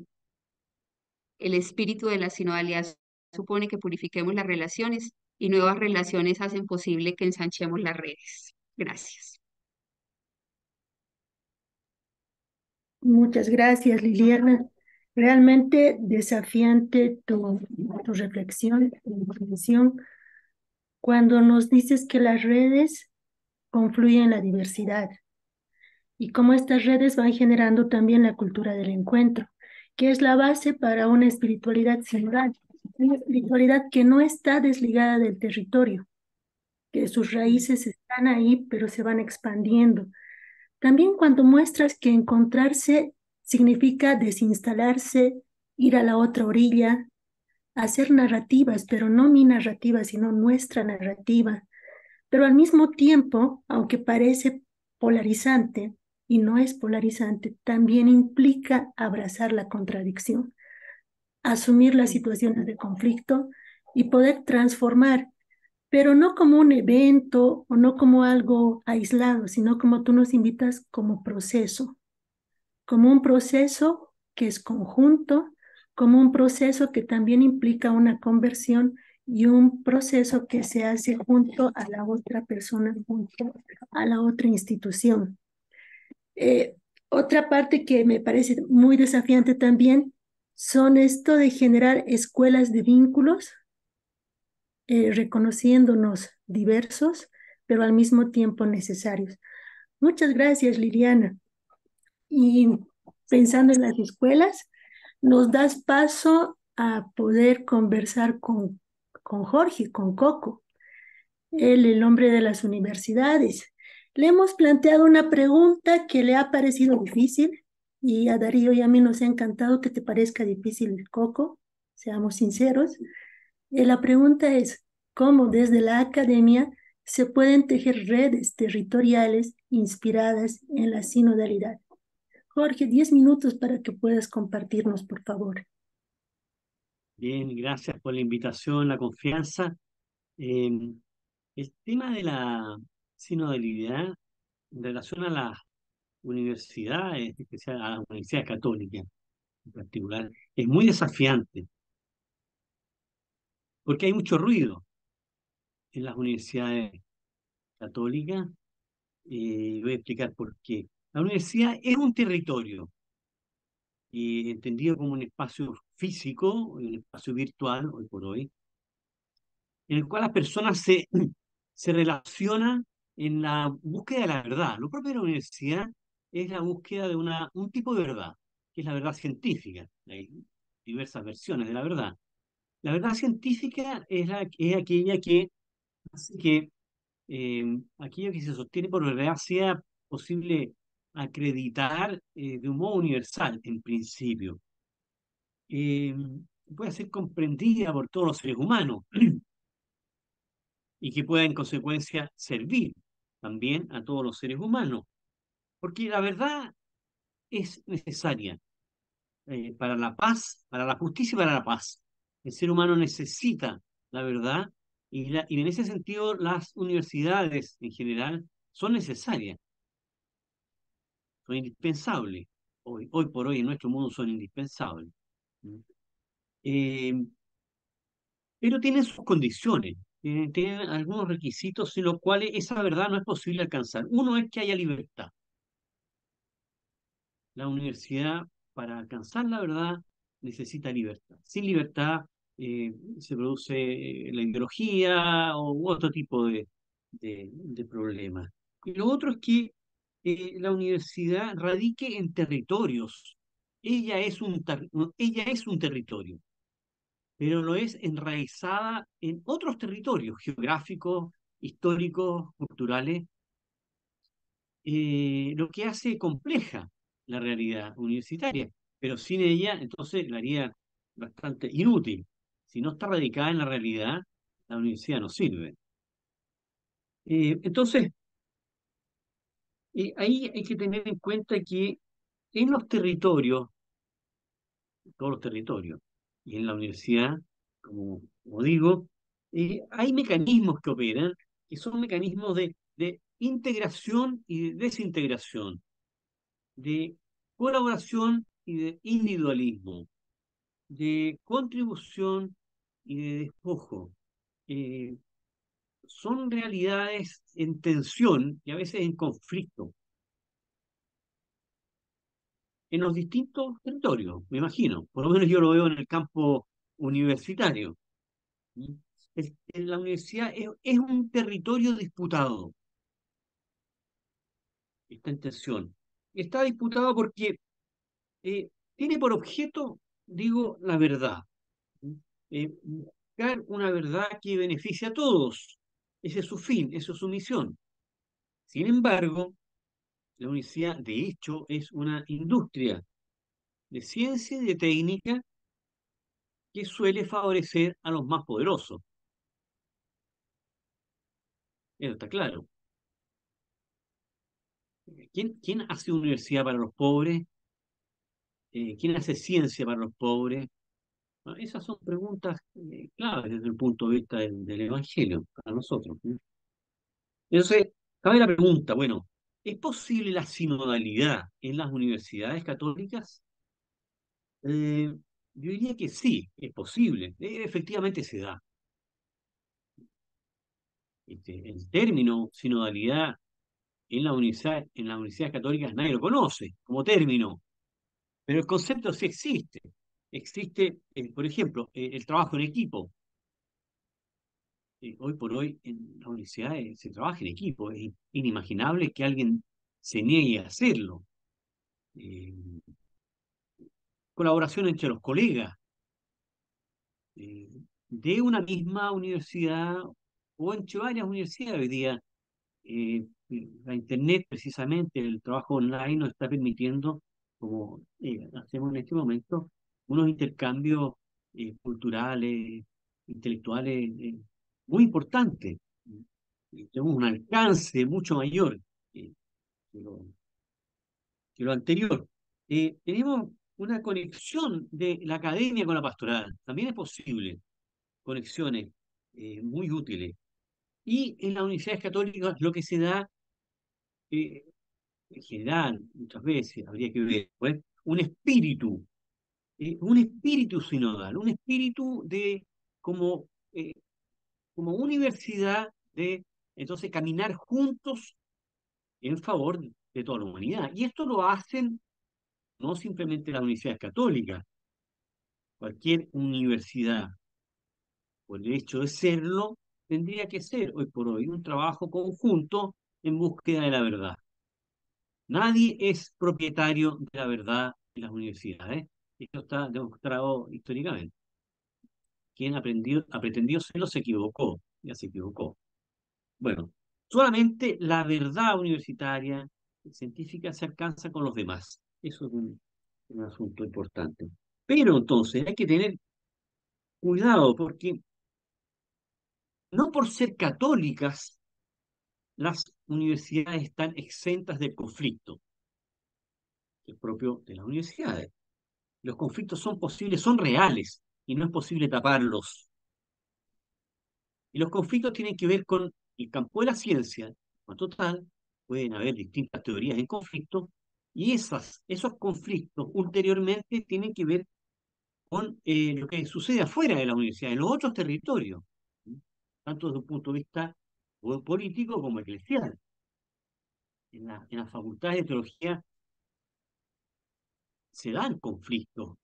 el espíritu de la sinodalidad supone que purifiquemos las relaciones y nuevas relaciones hacen posible que ensanchemos las redes. Gracias. Muchas gracias, Liliana. Realmente desafiante tu reflexión, tu información, cuando nos dices que las redes confluyen en la diversidad y cómo estas redes van generando también la cultura del encuentro, que es la base para una espiritualidad sinodal, una espiritualidad que no está desligada del territorio, que sus raíces están ahí, pero se van expandiendo. También cuando muestras que encontrarse significa desinstalarse, ir a la otra orilla, hacer narrativas, pero no mi narrativa, sino nuestra narrativa. Pero al mismo tiempo, aunque parece polarizante y no es polarizante, también implica abrazar la contradicción, asumir las situaciones de conflicto y poder transformar, pero no como un evento o no como algo aislado, sino como tú nos invitas como proceso, como un proceso que es conjunto, como un proceso que también implica una conversión y un proceso que se hace junto a la otra persona, junto a la otra institución. Otra parte que me parece muy desafiante también son esto de generar escuelas de vínculos, reconociéndonos diversos, pero al mismo tiempo necesarios. Muchas gracias, Liliana. Y pensando en las escuelas, nos das paso a poder conversar con Jorge, con Coco, él, el hombre de las universidades. Le hemos planteado una pregunta que le ha parecido difícil y a Darío y a mí nos ha encantado que te parezca difícil, Coco, seamos sinceros. La pregunta es, ¿cómo desde la academia se pueden tejer redes territoriales inspiradas en la sinodalidad? Jorge, 10 minutos para que puedas compartirnos, por favor. Bien, gracias por la invitación, la confianza. Eh, el tema de la sinodalidad en relación a las universidades, en especial a las universidades católicas en particular, es muy desafiante, porque hay mucho ruido en las universidades católicas. Voy a explicar por qué. La universidad es un territorio, entendido como un espacio físico, un espacio virtual, hoy por hoy, en el cual las personas se relacionan en la búsqueda de la verdad. Lo propio de la universidad es la búsqueda de un tipo de verdad, que es la verdad científica. Hay diversas versiones de la verdad. La verdad científica es aquella que hace que aquello que se sostiene por verdad sea posible acreditar de un modo universal, en principio. Eh, Puede ser comprendida por todos los seres humanos y que pueda en consecuencia servir también a todos los seres humanos, porque la verdad es necesaria para la paz, para la justicia y para la paz. El ser humano necesita la verdad y en ese sentido las universidades en general son necesarias, son indispensables. Hoy por hoy en nuestro mundo son indispensables. Eh, pero tienen sus condiciones, tienen algunos requisitos sin los cuales esa verdad no es posible alcanzar. Uno es que haya libertad. La universidad, para alcanzar la verdad, necesita libertad. Sin libertad se produce la ideología u otro tipo de problemas. Y lo otro es que la universidad radique en territorios. Ella es un territorio, pero lo es enraizada en otros territorios geográficos, históricos, culturales, lo que hace compleja la realidad universitaria, pero sin ella entonces la haría bastante inútil. Si no está radicada en la realidad, la universidad no sirve. Entonces, ahí hay que tener en cuenta que en los territorios, todos los territorios, y en la universidad, como digo, hay mecanismos que operan, que son mecanismos de integración y de desintegración, de colaboración y de individualismo, de contribución y de despojo. Eh, Son realidades en tensión y a veces en conflicto en los distintos territorios, me imagino. Por lo menos yo lo veo en el campo universitario. ¿Sí? La universidad es un territorio disputado, está en tensión. Está disputado porque tiene por objeto, digo, la verdad. ¿Sí? Buscar una verdad que beneficie a todos. Ese es su fin, esa es su misión. Sin embargo, la universidad, de hecho, es una industria de ciencia y de técnica que suele favorecer a los más poderosos. Eso está claro. ¿Quién hace universidad para los pobres? ¿Quién hace ciencia para los pobres? Bueno, esas son preguntas claves desde el punto de vista del Evangelio para nosotros. ¿Sí? Entonces, cabe la pregunta, bueno, ¿es posible la sinodalidad en las universidades católicas? Eh, yo diría que sí, es posible. Efectivamente se da. El término sinodalidad en las universidades católicas nadie lo conoce como término, pero el concepto sí existe. Existe, por ejemplo, el trabajo en equipo. Hoy por hoy en las universidades se trabaja en equipo. Es inimaginable que alguien se niegue a hacerlo. Eh, Colaboración entre los colegas eh, de una misma universidad o entre varias universidades. Hoy día la Internet, precisamente, el trabajo online nos está permitiendo, como hacemos en este momento, unos intercambios culturales, intelectuales muy importantes. Tenemos un alcance mucho mayor eh, que que lo anterior. Tenemos una conexión de la academia con la pastoral. También es posible conexiones. muy útiles. Y en las universidades católicas lo que se da, eh, en general, muchas veces, habría que ver, pues, un espíritu sinodal, un espíritu de como, eh, como universidad de entonces caminar juntos en favor de toda la humanidad. Y esto lo hacen no simplemente las universidades católicas, cualquier universidad, por el hecho de serlo, tendría que ser hoy por hoy un trabajo conjunto en búsqueda de la verdad. Nadie es propietario de la verdad en las universidades. Esto está demostrado históricamente. Quien pretendió serlo se equivocó, ya se equivocó. Bueno, solamente la verdad universitaria, científica, se alcanza con los demás. Eso es un asunto importante. Pero entonces hay que tener cuidado porque no por ser católicas las universidades están exentas del conflicto, que es propio de las universidades. Los conflictos son posibles, son reales, y no es posible taparlos. Y los conflictos tienen que ver con el campo de la ciencia. En total, pueden haber distintas teorías en conflicto, y esos conflictos ulteriormente tienen que ver con lo que sucede afuera de la universidad, en los otros territorios, ¿sí? Tanto desde un punto de vista político como eclesial. En las facultades de teología se dan conflictos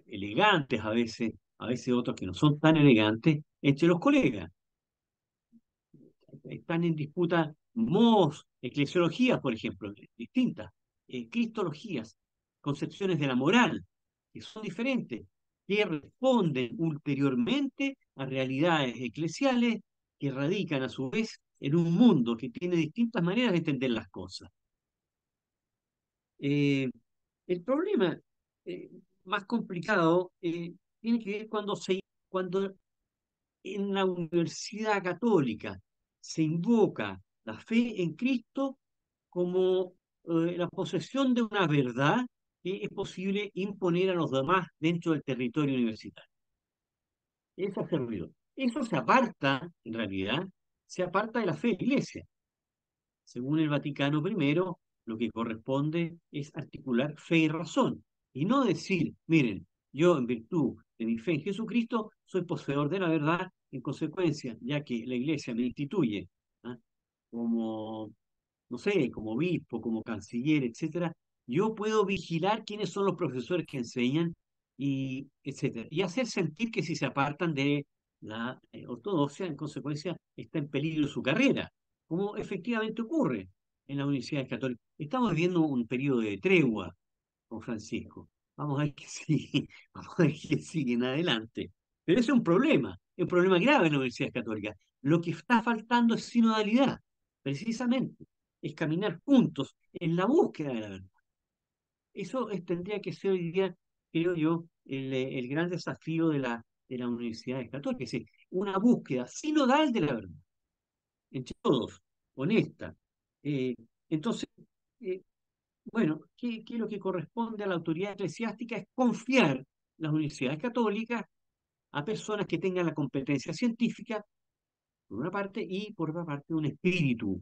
elegantes a veces otros que no son tan elegantes entre los colegas. Están en disputa modos, eclesiologías, por ejemplo, distintas, cristologías, concepciones de la moral, que son diferentes, que responden ulteriormente a realidades eclesiales que radican a su vez en un mundo que tiene distintas maneras de entender las cosas. Eh, el problema eh, más complicado tiene que ver cuando en la Universidad Católica se invoca la fe en Cristo como la posesión de una verdad que es posible imponer a los demás dentro del territorio universitario. Eso hace ruido. Eso se aparta, en realidad, se aparta de la fe de la Iglesia. Según el Vaticano I, lo que corresponde es articular fe y razón, y no decir, miren, yo en virtud de mi fe en Jesucristo soy poseedor de la verdad, en consecuencia, ya que la Iglesia me instituye, ¿ah?, como, no sé, como obispo, como canciller, etcétera, yo puedo vigilar quiénes son los profesores que enseñan, y etcétera, y hacer sentir que si se apartan de la ortodoxia, en consecuencia, está en peligro su carrera, como efectivamente ocurre en las universidades católicas. Estamos viviendo un periodo de tregua con Francisco. Vamos a ver qué sigue, vamos a ver qué sigue en adelante. Pero ese es un problema grave en las universidades católicas. Lo que está faltando es sinodalidad, precisamente, es caminar juntos en la búsqueda de la verdad. Eso tendría que ser hoy día, creo yo, el gran desafío de las universidades católicas, es decir, una búsqueda sinodal de la verdad entre todos, honesta. Eh, entonces, eh, bueno, ¿qué es lo que corresponde a la autoridad eclesiástica? Es confiar las universidades católicas a personas que tengan la competencia científica, por una parte, y por otra parte, un espíritu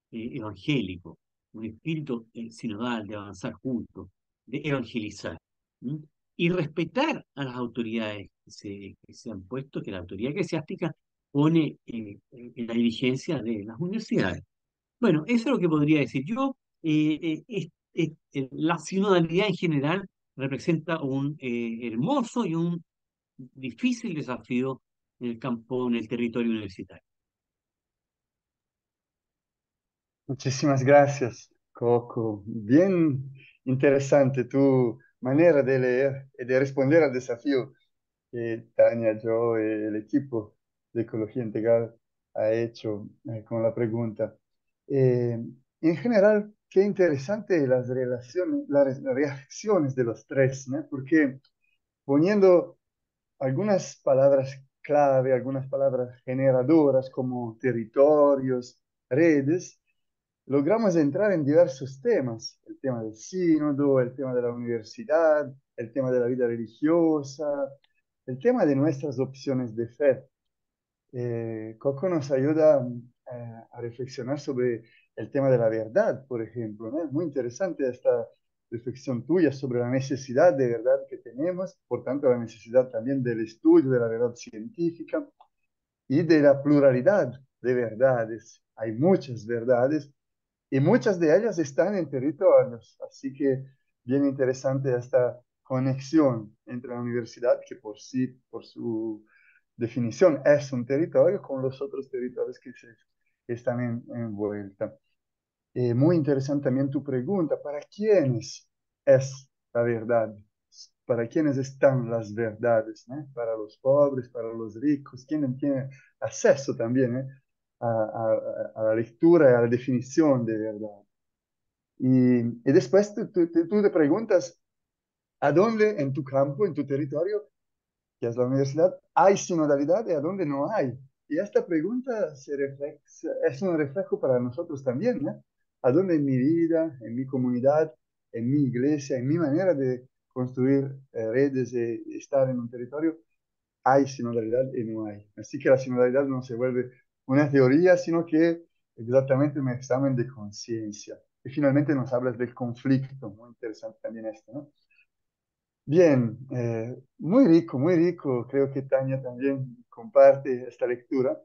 evangélico, un espíritu sinodal de avanzar juntos, de evangelizar. ¿M? Y respetar a las autoridades que se han puesto, que la autoridad eclesiástica pone en la dirigencia de las universidades. Bueno, eso es lo que podría decir yo. La sinodalidad en general representa un hermoso y un difícil desafío en el campo, en el territorio universitario. Muchísimas gracias, Coco. Bien interesante tu manera de leer y de responder al desafío que Tania, yo y el equipo de Ecología Integral ha hecho con la pregunta. En general, qué interesante las relaciones, las reacciones de los tres, ¿no? Porque poniendo algunas palabras clave, algunas palabras generadoras como territorios, redes, logramos entrar en diversos temas, el tema del sínodo, el tema de la universidad, el tema de la vida religiosa, el tema de nuestras opciones de fe. Coco nos ayuda a reflexionar sobre el tema de la verdad, por ejemplo, ¿no? Es muy interesante esta reflexión tuya sobre la necesidad de verdad que tenemos, por tanto la necesidad también del estudio de la verdad científica y de la pluralidad de verdades. Hay muchas verdades y muchas de ellas están en territorios, así que bien interesante esta conexión entre la universidad, que por sí, por su definición, es un territorio, con los otros territorios que están envuelta. Muy interesante también tu pregunta, ¿para quiénes es la verdad? ¿Para quiénes están las verdades? ¿No? Para los pobres, para los ricos, ¿quién tiene acceso también a la lectura y a la definición de verdad? Y después tú te preguntas, ¿a dónde en tu campo, en tu territorio, que es la universidad, hay sinodalidad y a dónde no hay? Y esta pregunta es un reflejo para nosotros también, ¿no? ¿A dónde en mi vida, en mi comunidad, en mi iglesia, en mi manera de construir redes, de estar en un territorio, hay sinodalidad y no hay? Así que la sinodalidad no se vuelve una teoría, sino que exactamente un examen de conciencia. Y finalmente nos hablas del conflicto, muy interesante también esto, ¿no? Bien, muy rico, muy rico. Creo que Tania también comparte esta lectura.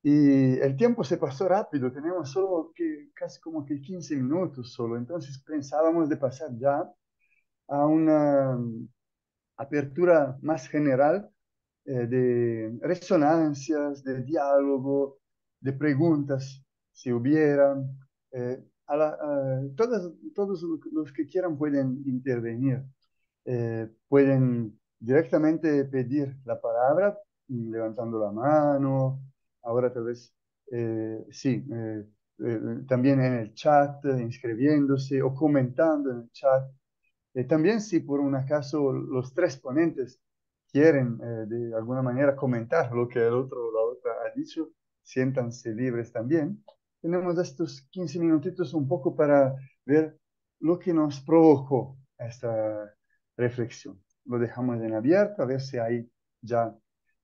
Y el tiempo se pasó rápido, tenemos solo casi como que 15 minutos solo. Entonces pensábamos de pasar ya a una apertura más general de resonancias, de diálogo, de preguntas, si hubieran. Todos los que quieran pueden intervenir. Pueden directamente pedir la palabra levantando la mano. Ahora tal vez, sí, también en el chat, inscribiéndose o comentando en el chat. También si por un acaso los tres ponentes quieren de alguna manera comentar lo que el otro o la otra ha dicho, siéntanse libres también. Tenemos estos 15 minutitos un poco para ver lo que nos provocó esta reflexión. Lo dejamos en abierto, a ver si hay ya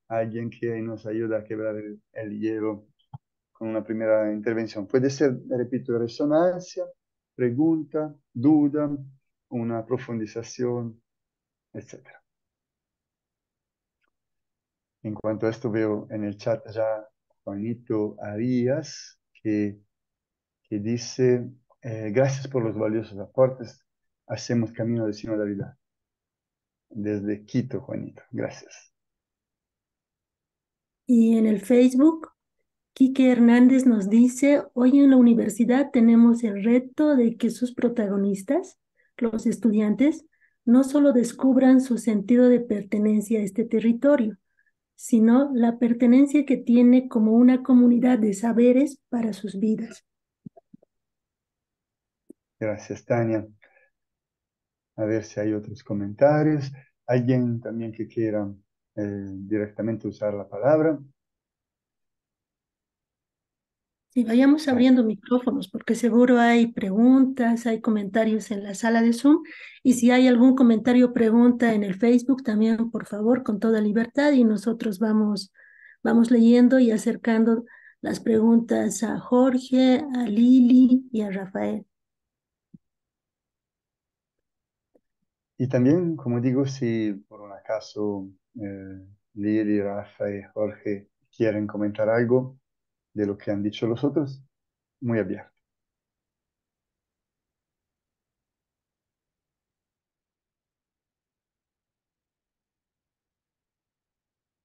alguien que nos ayuda a quebrar el hielo con una primera intervención. Puede ser, repito, resonancia, pregunta, duda, una profundización, etcétera. En cuanto a esto, veo en el chat ya Juanito Arias, que dice, gracias por los valiosos aportes, hacemos camino de sinodalidad. Desde Quito, Juanito, gracias. Y en el Facebook, Quique Hernández nos dice, hoy en la universidad tenemos el reto de que sus protagonistas, los estudiantes, no solo descubran su sentido de pertenencia a este territorio, sino la pertenencia que tiene como una comunidad de saberes para sus vidas. Gracias, Tania. A ver si hay otros comentarios. Alguien también que quiera directamente usar la palabra. Sí, vayamos abriendo micrófonos porque seguro hay preguntas, hay comentarios en la sala de Zoom y si hay algún comentario o pregunta en el Facebook también, por favor, con toda libertad y nosotros vamos leyendo y acercando las preguntas a Jorge, a Lili y a Rafael. Y también, como digo, si por un acaso Lili, Rafa y Jorge quieren comentar algo de lo que han dicho los otros, muy abierto.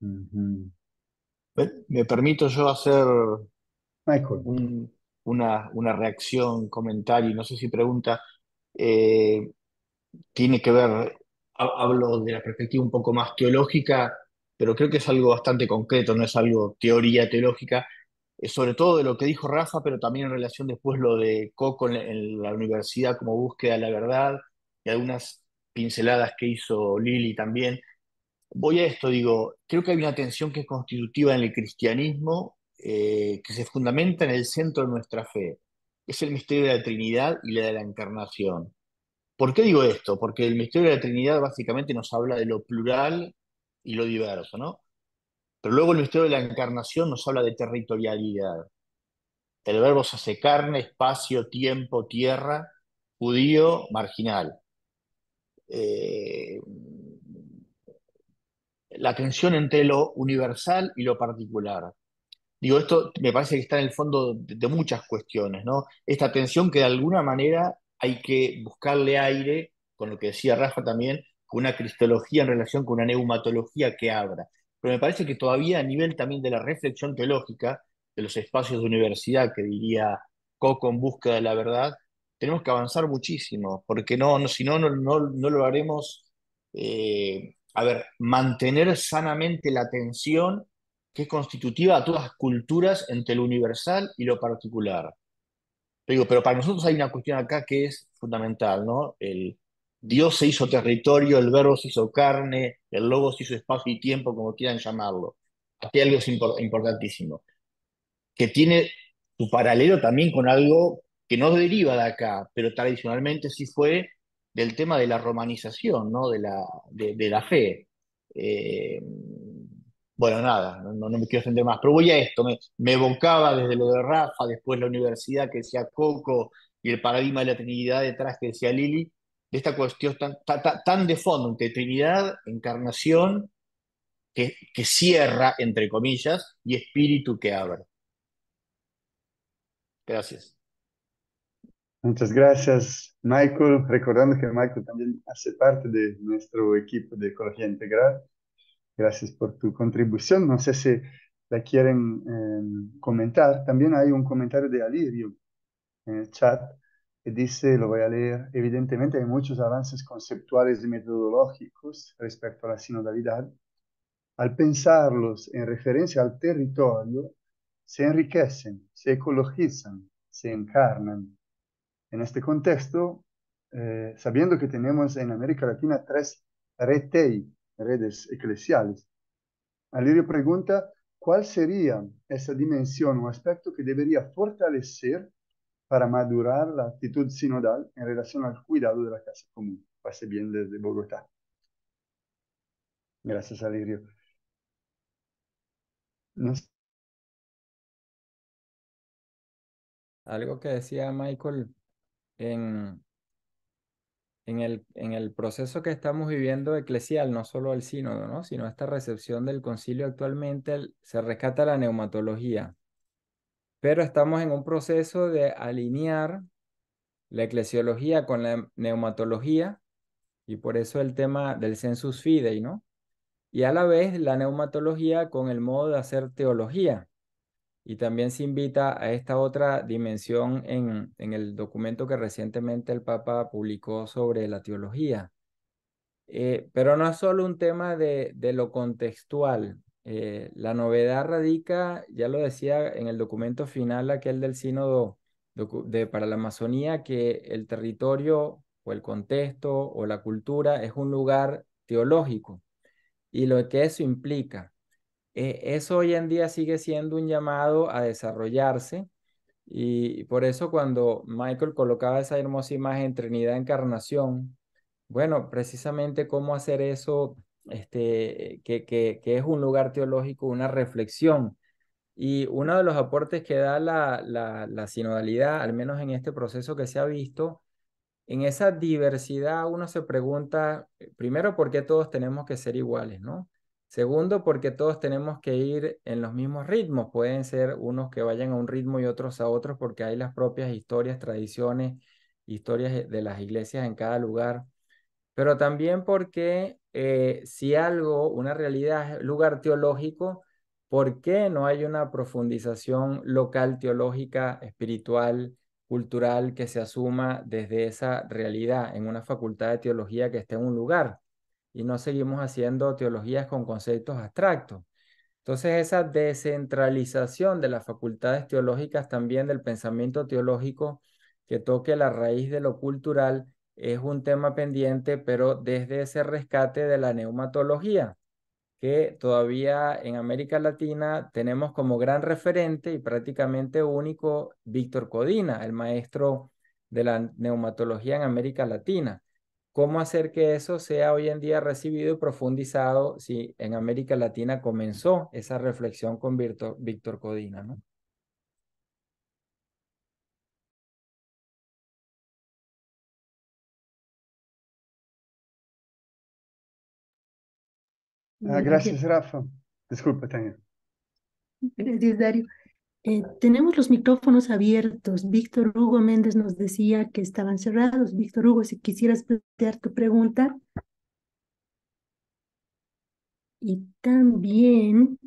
Ujú. Me permito yo hacer Michael. una reacción, comentario, no sé si pregunta, eh, tiene que ver, hablo de la perspectiva un poco más teológica, pero creo que es algo bastante concreto, no es algo teoría teológica, sobre todo de lo que dijo Rafa, pero también en relación después lo de Coco en la universidad como búsqueda de la verdad, y algunas pinceladas que hizo Lili también. Voy a esto, digo, creo que hay una tensión que es constitutiva en el cristianismo, que se fundamenta en el centro de nuestra fe. Es el misterio de la Trinidad y la de la Encarnación. ¿Por qué digo esto? Porque el misterio de la Trinidad básicamente nos habla de lo plural y lo diverso, ¿no? Pero luego el misterio de la encarnación nos habla de territorialidad. El verbo se hace carne, espacio, tiempo, tierra, judío, marginal. Eh, la tensión entre lo universal y lo particular. Digo, esto me parece que está en el fondo de muchas cuestiones, ¿no? Esta tensión que de alguna manera hay que buscarle aire, con lo que decía Rafa también, con una cristología en relación con una neumatología que abra. Pero me parece que todavía a nivel también de la reflexión teológica, de los espacios de universidad, que diría Coco en búsqueda de la verdad, tenemos que avanzar muchísimo, porque si no, no lo haremos, a ver, mantener sanamente la tensión que es constitutiva a todas las culturas entre lo universal y lo particular. Pero para nosotros hay una cuestión acá que es fundamental, ¿no? El Dios se hizo territorio, el verbo se hizo carne, el logos se hizo espacio y tiempo, como quieran llamarlo. Aquí hay algo importantísimo, que tiene su paralelo también con algo que no deriva de acá, pero tradicionalmente sí fue del tema de la romanización, ¿no? De la fe. Eh, bueno, nada, no me quiero extender más, pero voy a esto, me evocaba desde lo de Rafa, después la universidad que decía Coco y el paradigma de la Trinidad detrás que decía Lili, de esta cuestión tan de fondo entre Trinidad, encarnación, que cierra, entre comillas, y espíritu que abre. Gracias. Muchas gracias, Michael. Recordando que Michael también hace parte de nuestro equipo de Ecología Integral. Gracias por tu contribución. No sé si la quieren comentar. También hay un comentario de Alirio en el chat que dice, lo voy a leer, evidentemente hay muchos avances conceptuales y metodológicos respecto a la sinodalidad. Al pensarlos en referencia al territorio, se enriquecen, se ecologizan, se encarnan. En este contexto, sabiendo que tenemos en América Latina 3 retei, redes eclesiales, Alirio pregunta, ¿cuál sería esa dimensión o aspecto que debería fortalecer para madurar la actitud sinodal en relación al cuidado de la casa común? Pase bien desde Bogotá. Gracias, Alirio. Nos... Algo que decía Michael en el proceso que estamos viviendo eclesial, no solo el sínodo, ¿no? Sino esta recepción del concilio actualmente, se rescata la neumatología. Pero estamos en un proceso de alinear la eclesiología con la neumatología, y por eso el tema del sensus fidei, ¿no? Y a la vez la neumatología con el modo de hacer teología. Y también se invita a esta otra dimensión en el documento que recientemente el Papa publicó sobre la teología. Pero no es solo un tema de lo contextual. La novedad radica, ya lo decía en el documento final, aquel del sínodo para la Amazonía, que el territorio o el contexto o la cultura es un lugar teológico y lo que eso implica. Eso hoy en día sigue siendo un llamado a desarrollarse, y por eso cuando Michael colocaba esa hermosa imagen Trinidad Encarnación, bueno, precisamente cómo hacer eso, que es un lugar teológico, una reflexión. Y uno de los aportes que da la sinodalidad, al menos en este proceso que se ha visto, en esa diversidad uno se pregunta, primero, ¿por qué todos tenemos que ser iguales, no? Segundo, porque todos tenemos que ir en los mismos ritmos. Pueden ser unos que vayan a un ritmo y otros a otros porque hay las propias historias, tradiciones, historias de las iglesias en cada lugar. Pero también porque si algo, una realidad es lugar teológico, ¿por qué no hay una profundización local teológica, espiritual, cultural que se asuma desde esa realidad en una facultad de teología que esté en un lugar? Y no seguimos haciendo teologías con conceptos abstractos. Entonces, esa descentralización de las facultades teológicas, también del pensamiento teológico que toque la raíz de lo cultural, es un tema pendiente, pero desde ese rescate de la neumatología, que todavía en América Latina tenemos como gran referente y prácticamente único Víctor Codina, el maestro de la neumatología en América Latina, ¿cómo hacer que eso sea hoy en día recibido y profundizado si en América Latina comenzó esa reflexión con Víctor Codina, ¿no? Gracias, Rafa. Disculpa, Tania. Gracias, Dario. Tenemos los micrófonos abiertos. Víctor Hugo Méndez nos decía que estaban cerrados. Víctor Hugo, si quisieras plantear tu pregunta. Y también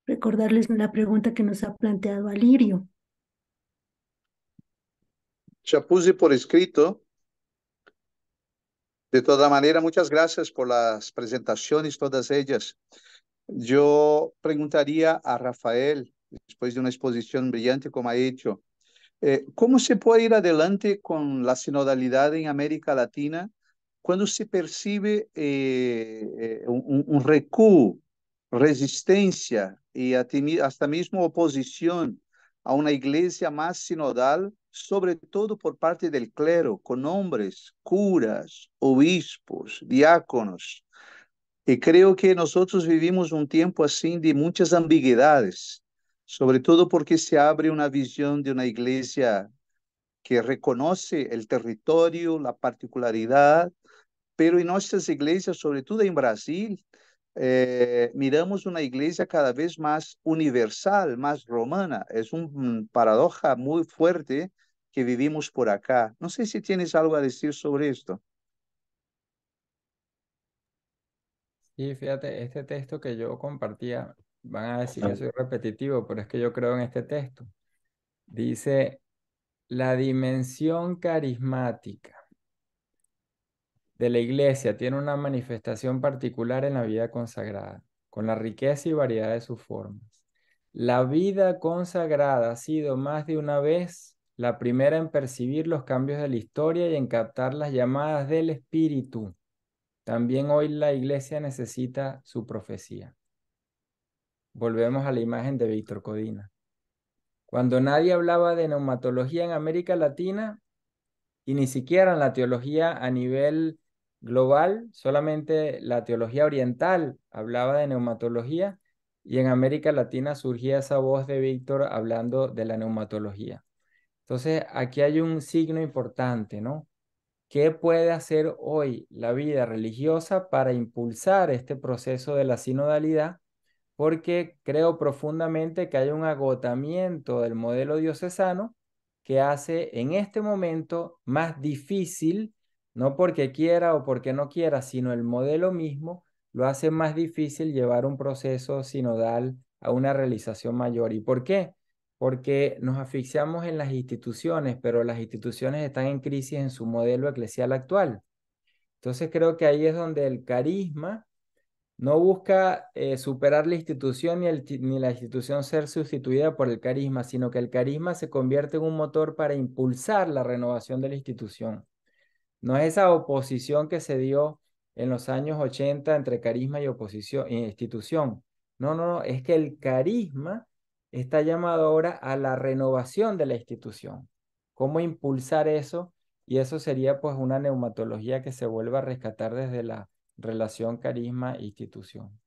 recordarles la pregunta que nos ha planteado Alirio. Ya puse por escrito. De toda manera, muchas gracias por las presentaciones, todas ellas. Yo preguntaría a Rafael, después de una exposición brillante como ha hecho, ¿cómo se puede ir adelante con la sinodalidad en América Latina cuando se percibe un recuo, resistencia y hasta mismo oposición a una iglesia más sinodal, sobre todo por parte del clero, con hombres, curas, obispos, diáconos? Y creo que nosotros vivimos un tiempo así de muchas ambigüedades, sobre todo porque se abre una visión de una iglesia que reconoce el territorio, la particularidad, pero en nuestras iglesias, sobre todo en Brasil, miramos una iglesia cada vez más universal, más romana. Es una paradoja muy fuerte que vivimos por acá. No sé si tienes algo a decir sobre esto. Y fíjate, este texto que yo compartía, van a decir que soy repetitivo, pero es que yo creo en este texto. Dice, la dimensión carismática de la iglesia tiene una manifestación particular en la vida consagrada, con la riqueza y variedad de sus formas. La vida consagrada ha sido más de una vez la primera en percibir los cambios de la historia y en captar las llamadas del Espíritu. También hoy la iglesia necesita su profecía. Volvemos a la imagen de Víctor Codina. Cuando nadie hablaba de neumatología en América Latina, y ni siquiera en la teología a nivel global, solamente la teología oriental hablaba de neumatología, y en América Latina surgía esa voz de Víctor hablando de la neumatología. Entonces, aquí hay un signo importante, ¿no? ¿Qué puede hacer hoy la vida religiosa para impulsar este proceso de la sinodalidad? Porque creo profundamente que hay un agotamiento del modelo diocesano que hace en este momento más difícil, no porque quiera o porque no quiera, sino el modelo mismo lo hace más difícil llevar un proceso sinodal a una realización mayor. ¿Y por qué? Porque nos asfixiamos en las instituciones, pero las instituciones están en crisis en su modelo eclesial actual. Entonces creo que ahí es donde el carisma no busca superar la institución ni la institución ser sustituida por el carisma, sino que el carisma se convierte en un motor para impulsar la renovación de la institución. No es esa oposición que se dio en los años 80 entre carisma y oposición e institución. No, no, no, es que el carisma está llamado ahora a la renovación de la institución. ¿Cómo impulsar eso? Y eso sería pues una neumatología que se vuelva a rescatar desde la relación carisma-institución.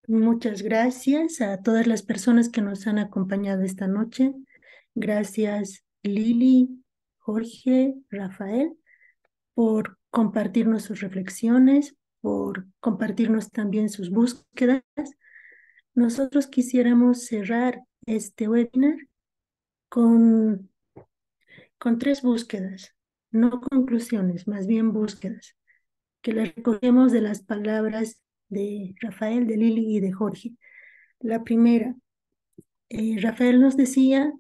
Muchas gracias a todas las personas que nos han acompañado esta noche. Gracias, Lili, Jorge, Rafael, por compartirnos sus reflexiones, por compartirnos también sus búsquedas. Nosotros quisiéramos cerrar este webinar con 3 búsquedas, no conclusiones, más bien búsquedas, que las recogemos de las palabras de Rafael, de Lili y de Jorge. La primera, Rafael nos decía,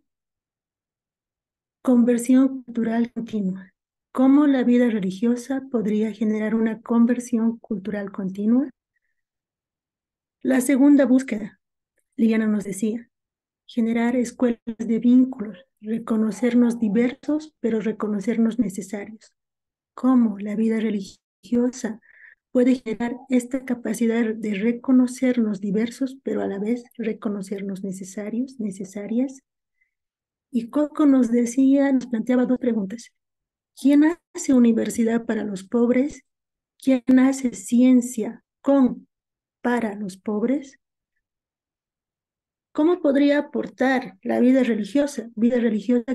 conversión cultural continua. ¿Cómo la vida religiosa podría generar una conversión cultural continua? La segunda búsqueda, Liliana nos decía, generar escuelas de vínculos, reconocernos diversos, pero reconocernos necesarios. ¿Cómo la vida religiosa puede generar esta capacidad de reconocernos diversos, pero a la vez reconocernos necesarios, necesarias? Y Coco nos decía, nos planteaba 2 preguntas. ¿Quién hace universidad para los pobres? ¿Quién hace ciencia para los pobres? ¿Cómo podría aportar la vida religiosa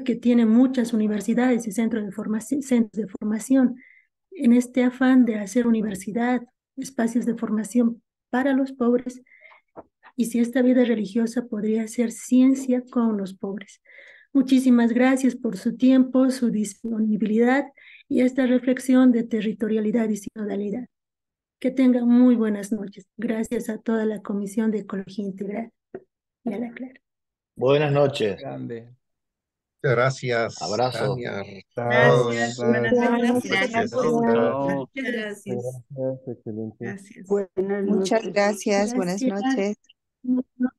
que tiene muchas universidades y centros de formación, en este afán de hacer universidad, espacios de formación para los pobres? Y si esta vida religiosa podría hacer ciencia con los pobres. Muchísimas gracias por su tiempo, su disponibilidad y esta reflexión de territorialidad y sinodalidad. Que tengan muy buenas noches. Gracias a toda la Comisión de Ecología Integral y a la Clara. Buenas noches. Grande. Muchas gracias, Abrazo. Tania. Gracias, buenas noches. Gracias. Chao. Muchas gracias. Excelente. Gracias. Buenas Muchas noches. gracias. Buenas Gracias. noches.